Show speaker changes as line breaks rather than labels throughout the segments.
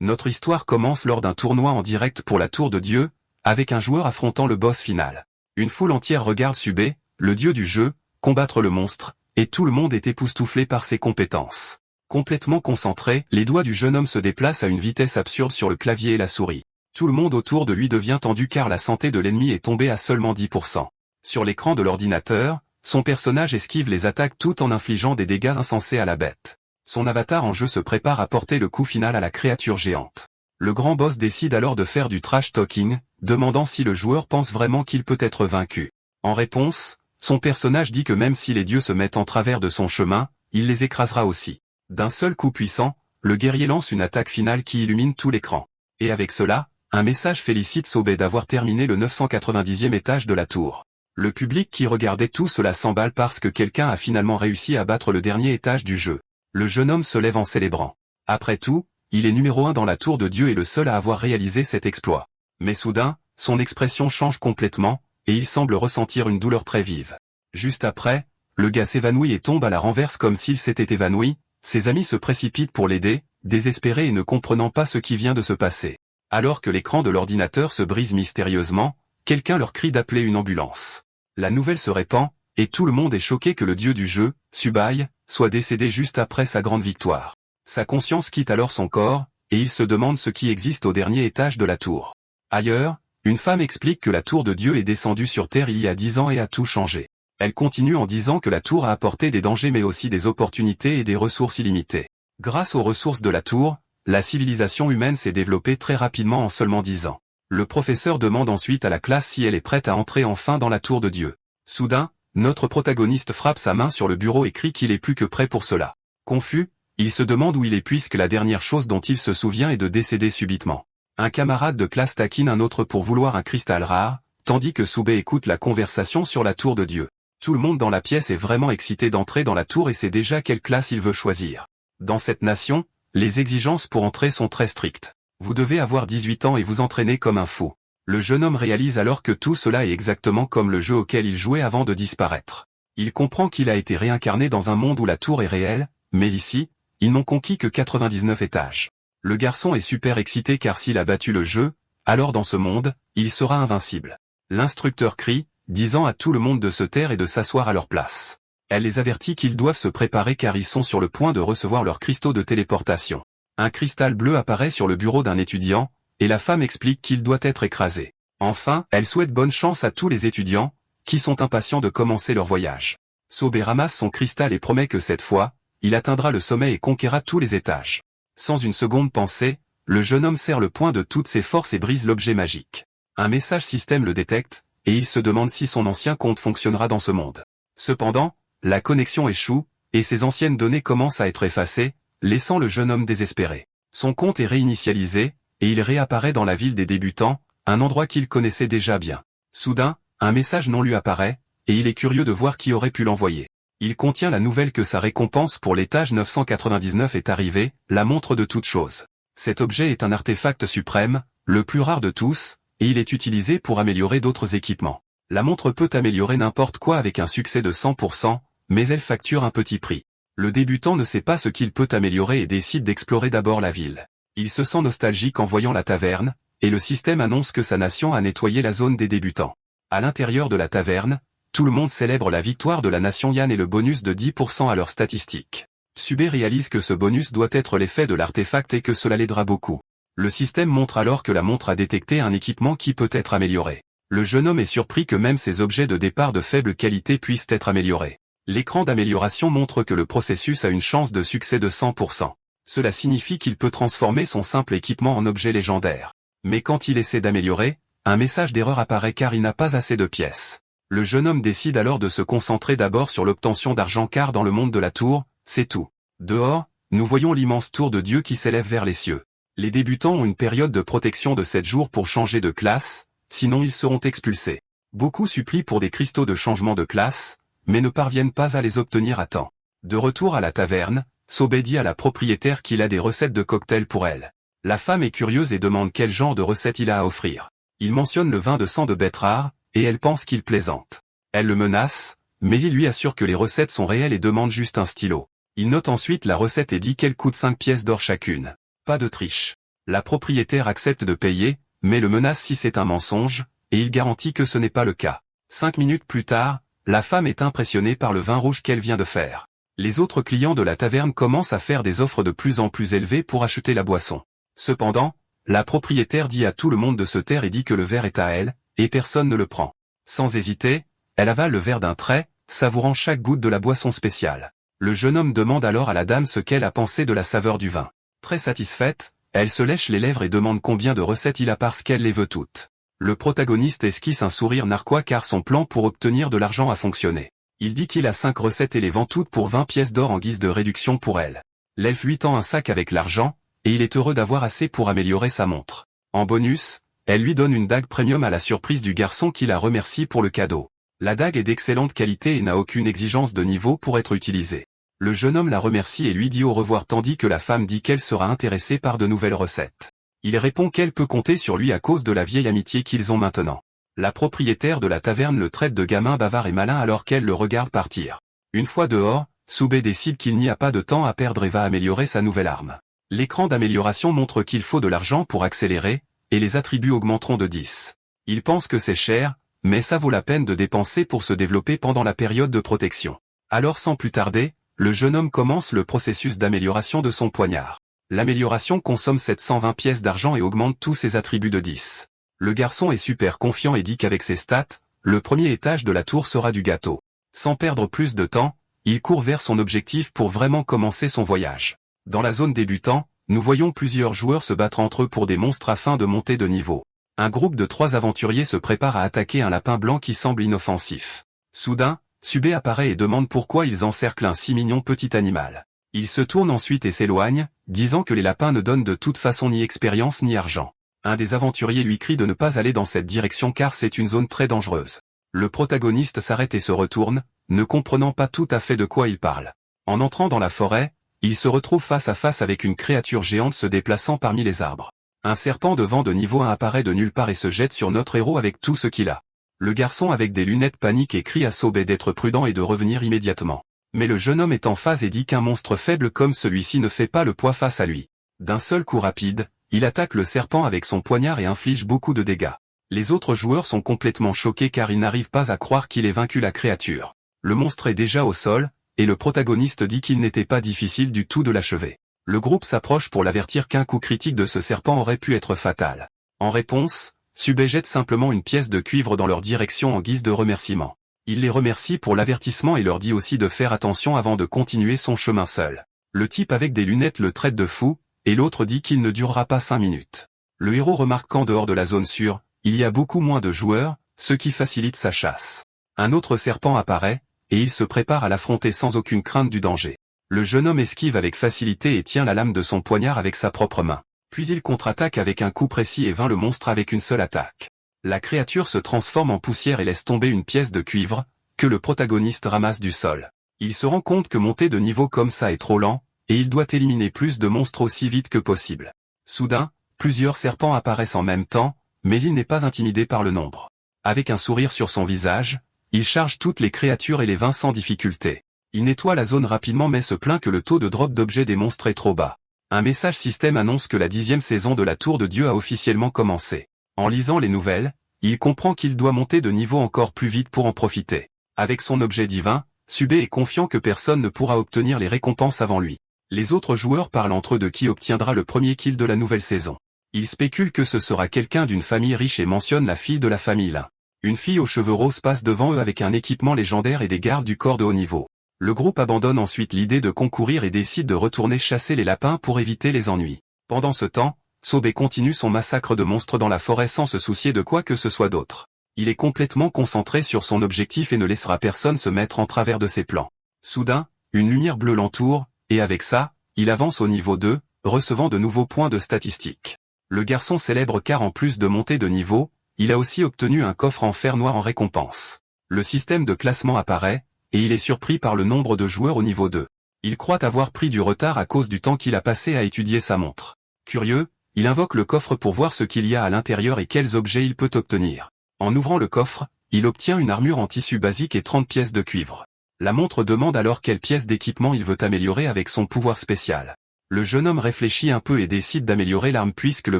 Notre histoire commence lors d'un tournoi en direct pour la Tour de Dieu, avec un joueur affrontant le boss final. Une foule entière regarde Subé, le dieu du jeu, combattre le monstre, et tout le monde est époustouflé par ses compétences. Complètement concentré, les doigts du jeune homme se déplacent à une vitesse absurde sur le clavier et la souris. Tout le monde autour de lui devient tendu car la santé de l'ennemi est tombée à seulement 10%. Sur l'écran de l'ordinateur, son personnage esquive les attaques tout en infligeant des dégâts insensés à la bête. Son avatar en jeu se prépare à porter le coup final à la créature géante. Le grand boss décide alors de faire du trash talking, demandant si le joueur pense vraiment qu'il peut être vaincu. En réponse, son personnage dit que même si les dieux se mettent en travers de son chemin, il les écrasera aussi. D'un seul coup puissant, le guerrier lance une attaque finale qui illumine tout l'écran. Et avec cela, un message félicite Sobé d'avoir terminé le 990e étage de la tour. Le public qui regardait tout cela s'emballe parce que quelqu'un a finalement réussi à battre le dernier étage du jeu. Le jeune homme se lève en célébrant. Après tout, il est numéro 1 dans la tour de Dieu et le seul à avoir réalisé cet exploit. Mais soudain, son expression change complètement, et il semble ressentir une douleur très vive. Juste après, le gars s'évanouit et tombe à la renverse comme s'il s'était évanoui. Ses amis se précipitent pour l'aider, désespérés et ne comprenant pas ce qui vient de se passer. Alors que l'écran de l'ordinateur se brise mystérieusement, quelqu'un leur crie d'appeler une ambulance. La nouvelle se répand, et tout le monde est choqué que le dieu du jeu, Subay, soit décédé juste après sa grande victoire. Sa conscience quitte alors son corps, et il se demande ce qui existe au dernier étage de la tour. Ailleurs, une femme explique que la tour de Dieu est descendue sur Terre il y a 10 ans et a tout changé. Elle continue en disant que la tour a apporté des dangers mais aussi des opportunités et des ressources illimitées. Grâce aux ressources de la tour, la civilisation humaine s'est développée très rapidement en seulement 10 ans. Le professeur demande ensuite à la classe si elle est prête à entrer enfin dans la tour de Dieu. Soudain, notre protagoniste frappe sa main sur le bureau et crie qu'il est plus que prêt pour cela. Confus, il se demande où il est puisque la dernière chose dont il se souvient est de décéder subitement. Un camarade de classe taquine un autre pour vouloir un cristal rare, tandis que Subé écoute la conversation sur la tour de Dieu. Tout le monde dans la pièce est vraiment excité d'entrer dans la tour et sait déjà quelle classe il veut choisir. Dans cette nation, les exigences pour entrer sont très strictes. Vous devez avoir 18 ans et vous entraîner comme un fou. Le jeune homme réalise alors que tout cela est exactement comme le jeu auquel il jouait avant de disparaître. Il comprend qu'il a été réincarné dans un monde où la tour est réelle, mais ici, ils n'ont conquis que 99 étages. Le garçon est super excité car s'il a battu le jeu, alors dans ce monde, il sera invincible. L'instructeur crie, disant à tout le monde de se taire et de s'asseoir à leur place. Elle les avertit qu'ils doivent se préparer car ils sont sur le point de recevoir leurs cristaux de téléportation. Un cristal bleu apparaît sur le bureau d'un étudiant, et la femme explique qu'il doit être écrasé. Enfin, elle souhaite bonne chance à tous les étudiants, qui sont impatients de commencer leur voyage. Sobé ramasse son cristal et promet que cette fois, il atteindra le sommet et conquérera tous les étages. Sans une seconde pensée, le jeune homme serre le poing de toutes ses forces et brise l'objet magique. Un message système le détecte, et il se demande si son ancien compte fonctionnera dans ce monde. Cependant, la connexion échoue, et ses anciennes données commencent à être effacées, laissant le jeune homme désespéré. Son compte est réinitialisé, et il réapparaît dans la ville des débutants, un endroit qu'il connaissait déjà bien. Soudain, un message non lu apparaît, et il est curieux de voir qui aurait pu l'envoyer. Il contient la nouvelle que sa récompense pour l'étage 999 est arrivée, la montre de toute chose. Cet objet est un artefact suprême, le plus rare de tous, et il est utilisé pour améliorer d'autres équipements. La montre peut améliorer n'importe quoi avec un succès de 100%, mais elle facture un petit prix. Le débutant ne sait pas ce qu'il peut améliorer et décide d'explorer d'abord la ville. Il se sent nostalgique en voyant la taverne, et le système annonce que sa nation a nettoyé la zone des débutants. À l'intérieur de la taverne, tout le monde célèbre la victoire de la nation Yan et le bonus de 10% à leurs statistiques. Subé réalise que ce bonus doit être l'effet de l'artefact et que cela l'aidera beaucoup. Le système montre alors que la montre a détecté un équipement qui peut être amélioré. Le jeune homme est surpris que même ces objets de départ de faible qualité puissent être améliorés. L'écran d'amélioration montre que le processus a une chance de succès de 100%. Cela signifie qu'il peut transformer son simple équipement en objet légendaire. Mais quand il essaie d'améliorer, un message d'erreur apparaît car il n'a pas assez de pièces. Le jeune homme décide alors de se concentrer d'abord sur l'obtention d'argent car dans le monde de la tour, c'est tout. Dehors, nous voyons l'immense tour de Dieu qui s'élève vers les cieux. Les débutants ont une période de protection de 7 jours pour changer de classe, sinon ils seront expulsés. Beaucoup supplient pour des cristaux de changement de classe, mais ne parviennent pas à les obtenir à temps. De retour à la taverne, Sobé dit à la propriétaire qu'il a des recettes de cocktails pour elle. La femme est curieuse et demande quel genre de recettes il a à offrir. Il mentionne le vin de sang de bête rare, et elle pense qu'il plaisante. Elle le menace, mais il lui assure que les recettes sont réelles et demande juste un stylo. Il note ensuite la recette et dit qu'elle coûte 5 pièces d'or chacune. Pas de triche. La propriétaire accepte de payer, mais le menace si c'est un mensonge, et il garantit que ce n'est pas le cas. 5 minutes plus tard, la femme est impressionnée par le vin rouge qu'elle vient de faire. Les autres clients de la taverne commencent à faire des offres de plus en plus élevées pour acheter la boisson. Cependant, la propriétaire dit à tout le monde de se taire et dit que le verre est à elle, et personne ne le prend. Sans hésiter, elle avale le verre d'un trait, savourant chaque goutte de la boisson spéciale. Le jeune homme demande alors à la dame ce qu'elle a pensé de la saveur du vin. Très satisfaite, elle se lèche les lèvres et demande combien de recettes il a parce qu'elle les veut toutes. Le protagoniste esquisse un sourire narquois car son plan pour obtenir de l'argent a fonctionné. Il dit qu'il a 5 recettes et les vend toutes pour 20 pièces d'or en guise de réduction pour elle. L'elfe lui tend un sac avec l'argent, et il est heureux d'avoir assez pour améliorer sa montre. En bonus, elle lui donne une dague premium à la surprise du garçon qui la remercie pour le cadeau. La dague est d'excellente qualité et n'a aucune exigence de niveau pour être utilisée. Le jeune homme la remercie et lui dit au revoir tandis que la femme dit qu'elle sera intéressée par de nouvelles recettes. Il répond qu'elle peut compter sur lui à cause de la vieille amitié qu'ils ont maintenant. La propriétaire de la taverne le traite de gamin bavard et malin alors qu'elle le regarde partir. Une fois dehors, Soubé décide qu'il n'y a pas de temps à perdre et va améliorer sa nouvelle arme. L'écran d'amélioration montre qu'il faut de l'argent pour accélérer, et les attributs augmenteront de 10. Il pense que c'est cher, mais ça vaut la peine de dépenser pour se développer pendant la période de protection. Alors sans plus tarder, le jeune homme commence le processus d'amélioration de son poignard. L'amélioration consomme 720 pièces d'argent et augmente tous ses attributs de 10. Le garçon est super confiant et dit qu'avec ses stats, le premier étage de la tour sera du gâteau. Sans perdre plus de temps, il court vers son objectif pour vraiment commencer son voyage. Dans la zone débutant, nous voyons plusieurs joueurs se battre entre eux pour des monstres afin de monter de niveau. Un groupe de 3 aventuriers se prépare à attaquer un lapin blanc qui semble inoffensif. Soudain, Subé apparaît et demande pourquoi ils encerclent un si mignon petit animal. Il se tourne ensuite et s'éloigne, disant que les lapins ne donnent de toute façon ni expérience ni argent. Un des aventuriers lui crie de ne pas aller dans cette direction car c'est une zone très dangereuse. Le protagoniste s'arrête et se retourne, ne comprenant pas tout à fait de quoi il parle. En entrant dans la forêt, il se retrouve face à face avec une créature géante se déplaçant parmi les arbres. Un serpent de vent de niveau 1 apparaît de nulle part et se jette sur notre héros avec tout ce qu'il a. Le garçon avec des lunettes panique et crie à Soubé d'être prudent et de revenir immédiatement. Mais le jeune homme est en phase et dit qu'un monstre faible comme celui-ci ne fait pas le poids face à lui. D'un seul coup rapide, il attaque le serpent avec son poignard et inflige beaucoup de dégâts. Les autres joueurs sont complètement choqués car ils n'arrivent pas à croire qu'il ait vaincu la créature. Le monstre est déjà au sol, et le protagoniste dit qu'il n'était pas difficile du tout de l'achever. Le groupe s'approche pour l'avertir qu'un coup critique de ce serpent aurait pu être fatal. En réponse, Subé jette simplement une pièce de cuivre dans leur direction en guise de remerciement. Il les remercie pour l'avertissement et leur dit aussi de faire attention avant de continuer son chemin seul. Le type avec des lunettes le traite de fou, et l'autre dit qu'il ne durera pas 5 minutes. Le héros remarque qu'en dehors de la zone sûre, il y a beaucoup moins de joueurs, ce qui facilite sa chasse. Un autre serpent apparaît, et il se prépare à l'affronter sans aucune crainte du danger. Le jeune homme esquive avec facilité et tient la lame de son poignard avec sa propre main. Puis il contre-attaque avec un coup précis et vainc le monstre avec une seule attaque. La créature se transforme en poussière et laisse tomber une pièce de cuivre, que le protagoniste ramasse du sol. Il se rend compte que monter de niveau comme ça est trop lent, et il doit éliminer plus de monstres aussi vite que possible. Soudain, plusieurs serpents apparaissent en même temps, mais il n'est pas intimidé par le nombre. Avec un sourire sur son visage, il charge toutes les créatures et les vainc sans difficulté. Il nettoie la zone rapidement mais se plaint que le taux de drop d'objets des monstres est trop bas. Un message système annonce que la 10e saison de la Tour de Dieu a officiellement commencé. En lisant les nouvelles, il comprend qu'il doit monter de niveau encore plus vite pour en profiter. Avec son objet divin, Subé est confiant que personne ne pourra obtenir les récompenses avant lui. Les autres joueurs parlent entre eux de qui obtiendra le premier kill de la nouvelle saison. Ils spéculent que ce sera quelqu'un d'une famille riche et mentionnent la fille de la famille Lin. Une fille aux cheveux roses passe devant eux avec un équipement légendaire et des gardes du corps de haut niveau. Le groupe abandonne ensuite l'idée de concourir et décide de retourner chasser les lapins pour éviter les ennuis. Pendant ce temps, Soubé continue son massacre de monstres dans la forêt sans se soucier de quoi que ce soit d'autre. Il est complètement concentré sur son objectif et ne laissera personne se mettre en travers de ses plans. Soudain, une lumière bleue l'entoure, et avec ça, il avance au niveau 2, recevant de nouveaux points de statistiques. Le garçon célèbre car en plus de monter de niveau, il a aussi obtenu un coffre en fer noir en récompense. Le système de classement apparaît, et il est surpris par le nombre de joueurs au niveau 2. Il croit avoir pris du retard à cause du temps qu'il a passé à étudier sa montre. Curieux, il invoque le coffre pour voir ce qu'il y a à l'intérieur et quels objets il peut obtenir. En ouvrant le coffre, il obtient une armure en tissu basique et 30 pièces de cuivre. La montre demande alors quelle pièce d'équipement il veut améliorer avec son pouvoir spécial. Le jeune homme réfléchit un peu et décide d'améliorer l'arme puisque le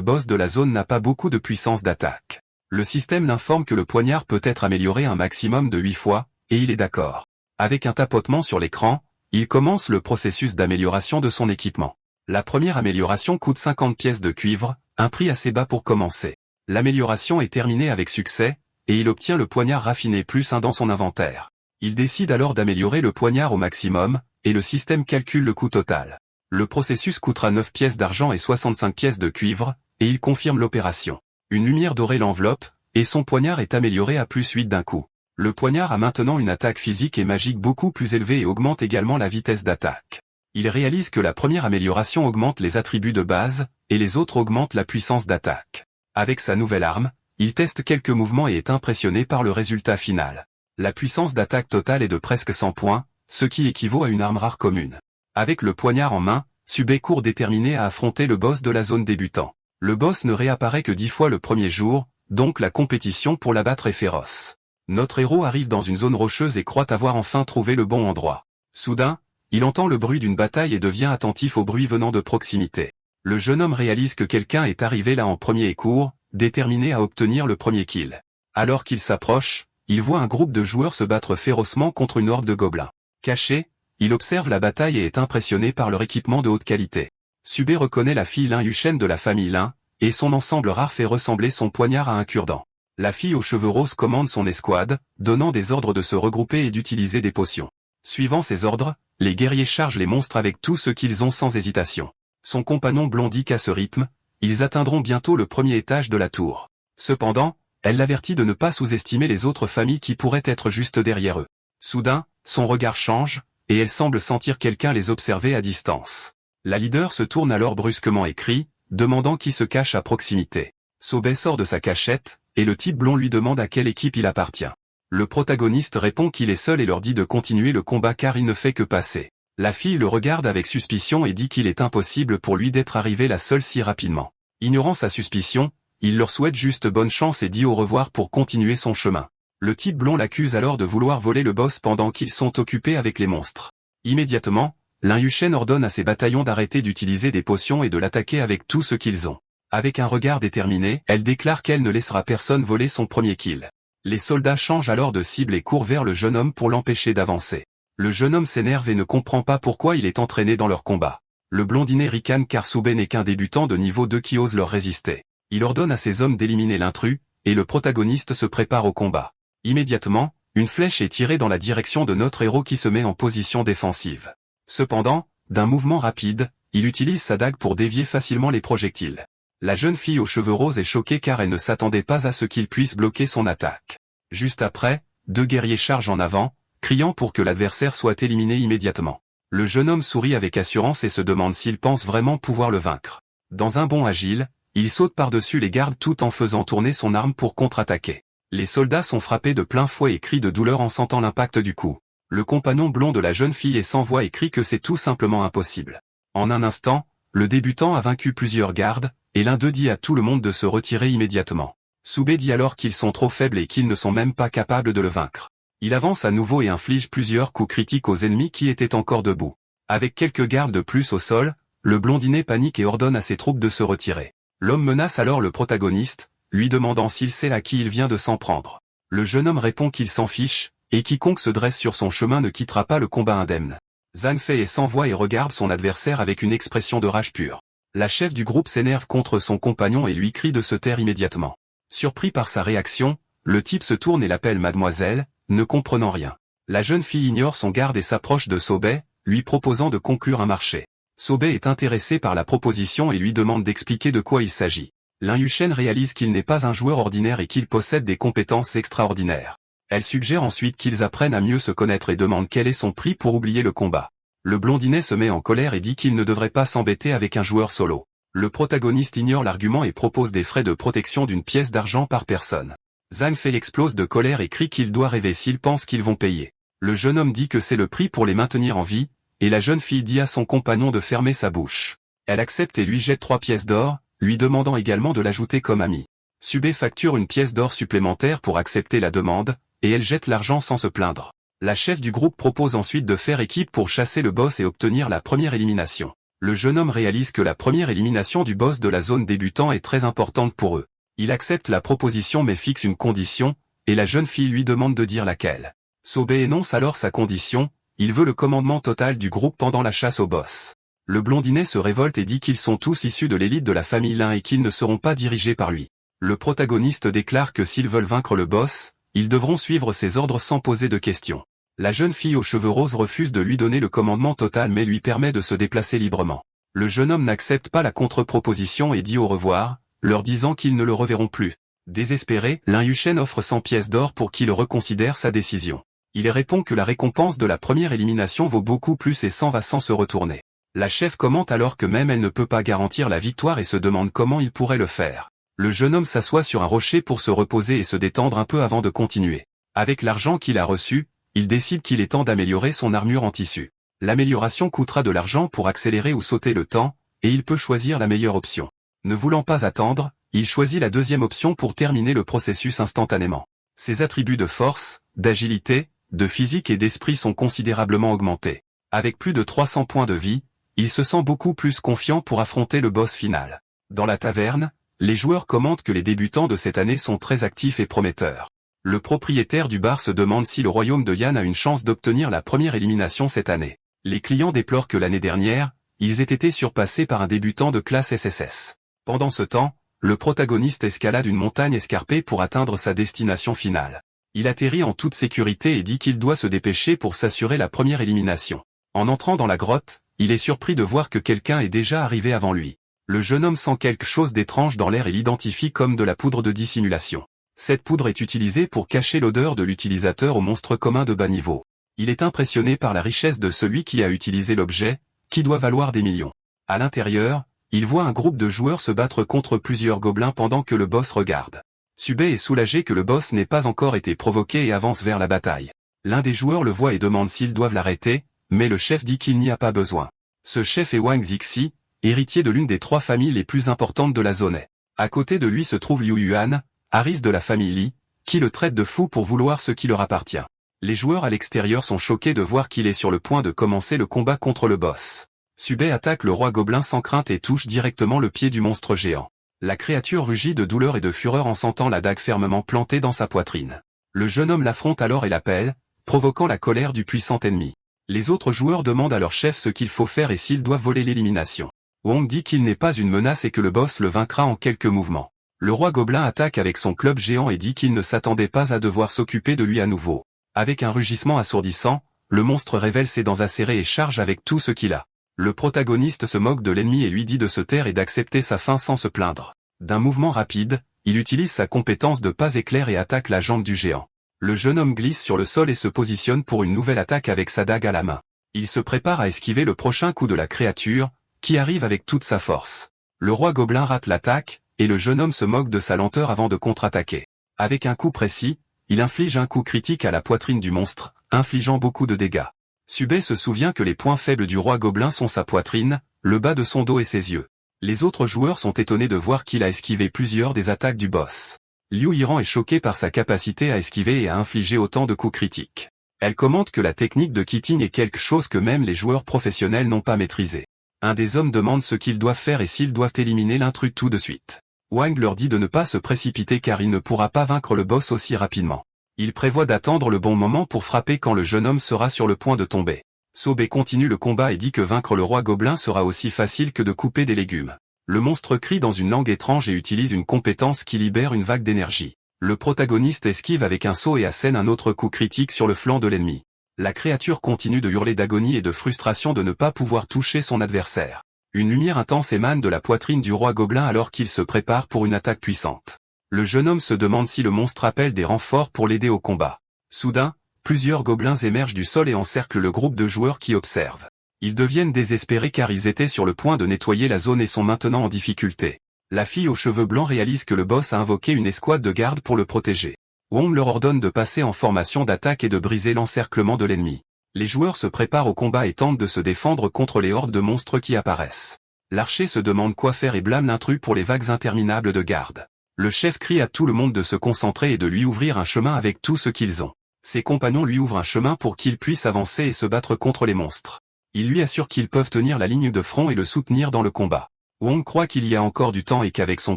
boss de la zone n'a pas beaucoup de puissance d'attaque. Le système l'informe que le poignard peut être amélioré un maximum de 8 fois, et il est d'accord. Avec un tapotement sur l'écran, il commence le processus d'amélioration de son équipement. La première amélioration coûte 50 pièces de cuivre, un prix assez bas pour commencer. L'amélioration est terminée avec succès, et il obtient le poignard raffiné +1 dans son inventaire. Il décide alors d'améliorer le poignard au maximum, et le système calcule le coût total. Le processus coûtera 9 pièces d'argent et 65 pièces de cuivre, et il confirme l'opération. Une lumière dorée l'enveloppe, et son poignard est amélioré à +8 d'un coup. Le poignard a maintenant une attaque physique et magique beaucoup plus élevée et augmente également la vitesse d'attaque. Il réalise que la première amélioration augmente les attributs de base, et les autres augmentent la puissance d'attaque. Avec sa nouvelle arme, il teste quelques mouvements et est impressionné par le résultat final. La puissance d'attaque totale est de presque 100 points, ce qui équivaut à une arme rare commune. Avec le poignard en main, Subé court déterminé à affronter le boss de la zone débutant. Le boss ne réapparaît que 10 fois le premier jour, donc la compétition pour l'abattre est féroce. Notre héros arrive dans une zone rocheuse et croit avoir enfin trouvé le bon endroit. Soudain, il entend le bruit d'une bataille et devient attentif au bruit venant de proximité. Le jeune homme réalise que quelqu'un est arrivé là en premier et court, déterminé à obtenir le premier kill. Alors qu'il s'approche, il voit un groupe de joueurs se battre férocement contre une horde de gobelins. Caché, il observe la bataille et est impressionné par leur équipement de haute qualité. Subé reconnaît la fille Lin Yuchen de la famille Lin, et son ensemble rare fait ressembler son poignard à un cure-dent. La fille aux cheveux roses commande son escouade, donnant des ordres de se regrouper et d'utiliser des potions. Suivant ses ordres, les guerriers chargent les monstres avec tout ce qu'ils ont sans hésitation. Son compagnon blondit qu'à ce rythme, ils atteindront bientôt le premier étage de la tour. Cependant, elle l'avertit de ne pas sous-estimer les autres familles qui pourraient être juste derrière eux. Soudain, son regard change, et elle semble sentir quelqu'un les observer à distance. La leader se tourne alors brusquement et crie, demandant qui se cache à proximité. Sobei sort de sa cachette, et le type blond lui demande à quelle équipe il appartient. Le protagoniste répond qu'il est seul et leur dit de continuer le combat car il ne fait que passer. La fille le regarde avec suspicion et dit qu'il est impossible pour lui d'être arrivé là seul si rapidement. Ignorant sa suspicion, il leur souhaite juste bonne chance et dit au revoir pour continuer son chemin. Le type blond l'accuse alors de vouloir voler le boss pendant qu'ils sont occupés avec les monstres. Immédiatement, Lin Yuchen ordonne à ses bataillons d'arrêter d'utiliser des potions et de l'attaquer avec tout ce qu'ils ont. Avec un regard déterminé, elle déclare qu'elle ne laissera personne voler son premier kill. Les soldats changent alors de cible et courent vers le jeune homme pour l'empêcher d'avancer. Le jeune homme s'énerve et ne comprend pas pourquoi il est entraîné dans leur combat. Le blondinet ricane car Subé n'est qu'un débutant de niveau 2 qui ose leur résister. Il ordonne à ses hommes d'éliminer l'intrus, et le protagoniste se prépare au combat. Immédiatement, une flèche est tirée dans la direction de notre héros qui se met en position défensive. Cependant, d'un mouvement rapide, il utilise sa dague pour dévier facilement les projectiles. La jeune fille aux cheveux roses est choquée car elle ne s'attendait pas à ce qu'il puisse bloquer son attaque. Juste après, deux guerriers chargent en avant, criant pour que l'adversaire soit éliminé immédiatement. Le jeune homme sourit avec assurance et se demande s'il pense vraiment pouvoir le vaincre. Dans un bond agile, il saute par-dessus les gardes tout en faisant tourner son arme pour contre-attaquer. Les soldats sont frappés de plein fouet et crient de douleur en sentant l'impact du coup. Le compagnon blond de la jeune fille est sans voix et crie que c'est tout simplement impossible. En un instant, le débutant a vaincu plusieurs gardes, et l'un d'eux dit à tout le monde de se retirer immédiatement. Subé dit alors qu'ils sont trop faibles et qu'ils ne sont même pas capables de le vaincre. Il avance à nouveau et inflige plusieurs coups critiques aux ennemis qui étaient encore debout. Avec quelques gardes de plus au sol, le blondinet panique et ordonne à ses troupes de se retirer. L'homme menace alors le protagoniste, lui demandant s'il sait à qui il vient de s'en prendre. Le jeune homme répond qu'il s'en fiche, et quiconque se dresse sur son chemin ne quittera pas le combat indemne. Zhang Fei est sans voix et regarde son adversaire avec une expression de rage pure. La chef du groupe s'énerve contre son compagnon et lui crie de se taire immédiatement. Surpris par sa réaction, le type se tourne et l'appelle mademoiselle, ne comprenant rien. La jeune fille ignore son garde et s'approche de Sobei, lui proposant de conclure un marché. Sobei est intéressé par la proposition et lui demande d'expliquer de quoi il s'agit. Lin Yuchen réalise qu'il n'est pas un joueur ordinaire et qu'il possède des compétences extraordinaires. Elle suggère ensuite qu'ils apprennent à mieux se connaître et demande quel est son prix pour oublier le combat. Le blondinet se met en colère et dit qu'il ne devrait pas s'embêter avec un joueur solo. Le protagoniste ignore l'argument et propose des frais de protection d'une pièce d'argent par personne. Zhang Fei explose de colère et crie qu'il doit rêver s'il pense qu'ils vont payer. Le jeune homme dit que c'est le prix pour les maintenir en vie, et la jeune fille dit à son compagnon de fermer sa bouche. Elle accepte et lui jette 3 pièces d'or, lui demandant également de l'ajouter comme ami. Subé facture une pièce d'or supplémentaire pour accepter la demande, et elle jette l'argent sans se plaindre. La chef du groupe propose ensuite de faire équipe pour chasser le boss et obtenir la première élimination. Le jeune homme réalise que la première élimination du boss de la zone débutant est très importante pour eux. Il accepte la proposition mais fixe une condition, et la jeune fille lui demande de dire laquelle. Sobe énonce alors sa condition, il veut le commandement total du groupe pendant la chasse au boss. Le blondinet se révolte et dit qu'ils sont tous issus de l'élite de la famille Lin et qu'ils ne seront pas dirigés par lui. Le protagoniste déclare que s'ils veulent vaincre le boss, ils devront suivre ses ordres sans poser de questions. La jeune fille aux cheveux roses refuse de lui donner le commandement total mais lui permet de se déplacer librement. Le jeune homme n'accepte pas la contre-proposition et dit au revoir, leur disant qu'ils ne le reverront plus. Désespéré, Lin Yuchen offre 100 pièces d'or pour qu'il reconsidère sa décision. Il répond que la récompense de la première élimination vaut beaucoup plus et s'en va sans se retourner. La chef commente alors que même elle ne peut pas garantir la victoire et se demande comment il pourrait le faire. Le jeune homme s'assoit sur un rocher pour se reposer et se détendre un peu avant de continuer. Avec l'argent qu'il a reçu, il décide qu'il est temps d'améliorer son armure en tissu. L'amélioration coûtera de l'argent pour accélérer ou sauter le temps, et il peut choisir la meilleure option. Ne voulant pas attendre, il choisit la deuxième option pour terminer le processus instantanément. Ses attributs de force, d'agilité, de physique et d'esprit sont considérablement augmentés. Avec plus de 300 points de vie, il se sent beaucoup plus confiant pour affronter le boss final. Dans la taverne, les joueurs commentent que les débutants de cette année sont très actifs et prometteurs. Le propriétaire du bar se demande si le royaume de Yan a une chance d'obtenir la première élimination cette année. Les clients déplorent que l'année dernière, ils aient été surpassés par un débutant de classe SSS. Pendant ce temps, le protagoniste escalade une montagne escarpée pour atteindre sa destination finale. Il atterrit en toute sécurité et dit qu'il doit se dépêcher pour s'assurer la première élimination. En entrant dans la grotte, il est surpris de voir que quelqu'un est déjà arrivé avant lui. Le jeune homme sent quelque chose d'étrange dans l'air et l'identifie comme de la poudre de dissimulation. Cette poudre est utilisée pour cacher l'odeur de l'utilisateur au monstre commun de bas niveau. Il est impressionné par la richesse de celui qui a utilisé l'objet, qui doit valoir des millions. À l'intérieur, il voit un groupe de joueurs se battre contre plusieurs gobelins pendant que le boss regarde. Sube est soulagé que le boss n'ait pas encore été provoqué et avance vers la bataille. L'un des joueurs le voit et demande s'ils doivent l'arrêter, mais le chef dit qu'il n'y a pas besoin. Ce chef est Wang Zixi, héritier de l'une des 3 familles les plus importantes de la zone. À côté de lui se trouve Liu Yuan, Haris de la famille Li, qui le traite de fou pour vouloir ce qui leur appartient. Les joueurs à l'extérieur sont choqués de voir qu'il est sur le point de commencer le combat contre le boss. Sube attaque le roi gobelin sans crainte et touche directement le pied du monstre géant. La créature rugit de douleur et de fureur en sentant la dague fermement plantée dans sa poitrine. Le jeune homme l'affronte alors et l'appelle, provoquant la colère du puissant ennemi. Les autres joueurs demandent à leur chef ce qu'il faut faire et s'ils doivent voler l'élimination. Wong dit qu'il n'est pas une menace et que le boss le vaincra en quelques mouvements. Le roi gobelin attaque avec son club géant et dit qu'il ne s'attendait pas à devoir s'occuper de lui à nouveau. Avec un rugissement assourdissant, le monstre révèle ses dents acérées et charge avec tout ce qu'il a. Le protagoniste se moque de l'ennemi et lui dit de se taire et d'accepter sa fin sans se plaindre. D'un mouvement rapide, il utilise sa compétence de pas éclair et attaque la jambe du géant. Le jeune homme glisse sur le sol et se positionne pour une nouvelle attaque avec sa dague à la main. Il se prépare à esquiver le prochain coup de la créature, qui arrive avec toute sa force. Le roi gobelin rate l'attaque, et le jeune homme se moque de sa lenteur avant de contre-attaquer. Avec un coup précis, il inflige un coup critique à la poitrine du monstre, infligeant beaucoup de dégâts. Sube se souvient que les points faibles du roi gobelin sont sa poitrine, le bas de son dos et ses yeux. Les autres joueurs sont étonnés de voir qu'il a esquivé plusieurs des attaques du boss. Liu Yiran est choqué par sa capacité à esquiver et à infliger autant de coups critiques. Elle commente que la technique de kitting est quelque chose que même les joueurs professionnels n'ont pas maîtrisé. Un des hommes demande ce qu'ils doivent faire et s'ils doivent éliminer l'intrus tout de suite. Wang leur dit de ne pas se précipiter car il ne pourra pas vaincre le boss aussi rapidement. Il prévoit d'attendre le bon moment pour frapper quand le jeune homme sera sur le point de tomber. Sobe continue le combat et dit que vaincre le roi gobelin sera aussi facile que de couper des légumes. Le monstre crie dans une langue étrange et utilise une compétence qui libère une vague d'énergie. Le protagoniste esquive avec un saut et assène un autre coup critique sur le flanc de l'ennemi. La créature continue de hurler d'agonie et de frustration de ne pas pouvoir toucher son adversaire. Une lumière intense émane de la poitrine du roi gobelin alors qu'il se prépare pour une attaque puissante. Le jeune homme se demande si le monstre appelle des renforts pour l'aider au combat. Soudain, plusieurs gobelins émergent du sol et encerclent le groupe de joueurs qui observent. Ils deviennent désespérés car ils étaient sur le point de nettoyer la zone et sont maintenant en difficulté. La fille aux cheveux blancs réalise que le boss a invoqué une escouade de garde pour le protéger. Wong leur ordonne de passer en formation d'attaque et de briser l'encerclement de l'ennemi. Les joueurs se préparent au combat et tentent de se défendre contre les hordes de monstres qui apparaissent. L'archer se demande quoi faire et blâme l'intrus pour les vagues interminables de garde. Le chef crie à tout le monde de se concentrer et de lui ouvrir un chemin avec tout ce qu'ils ont. Ses compagnons lui ouvrent un chemin pour qu'ils puissent avancer et se battre contre les monstres. Ils lui assurent qu'ils peuvent tenir la ligne de front et le soutenir dans le combat. Wong croit qu'il y a encore du temps et qu'avec son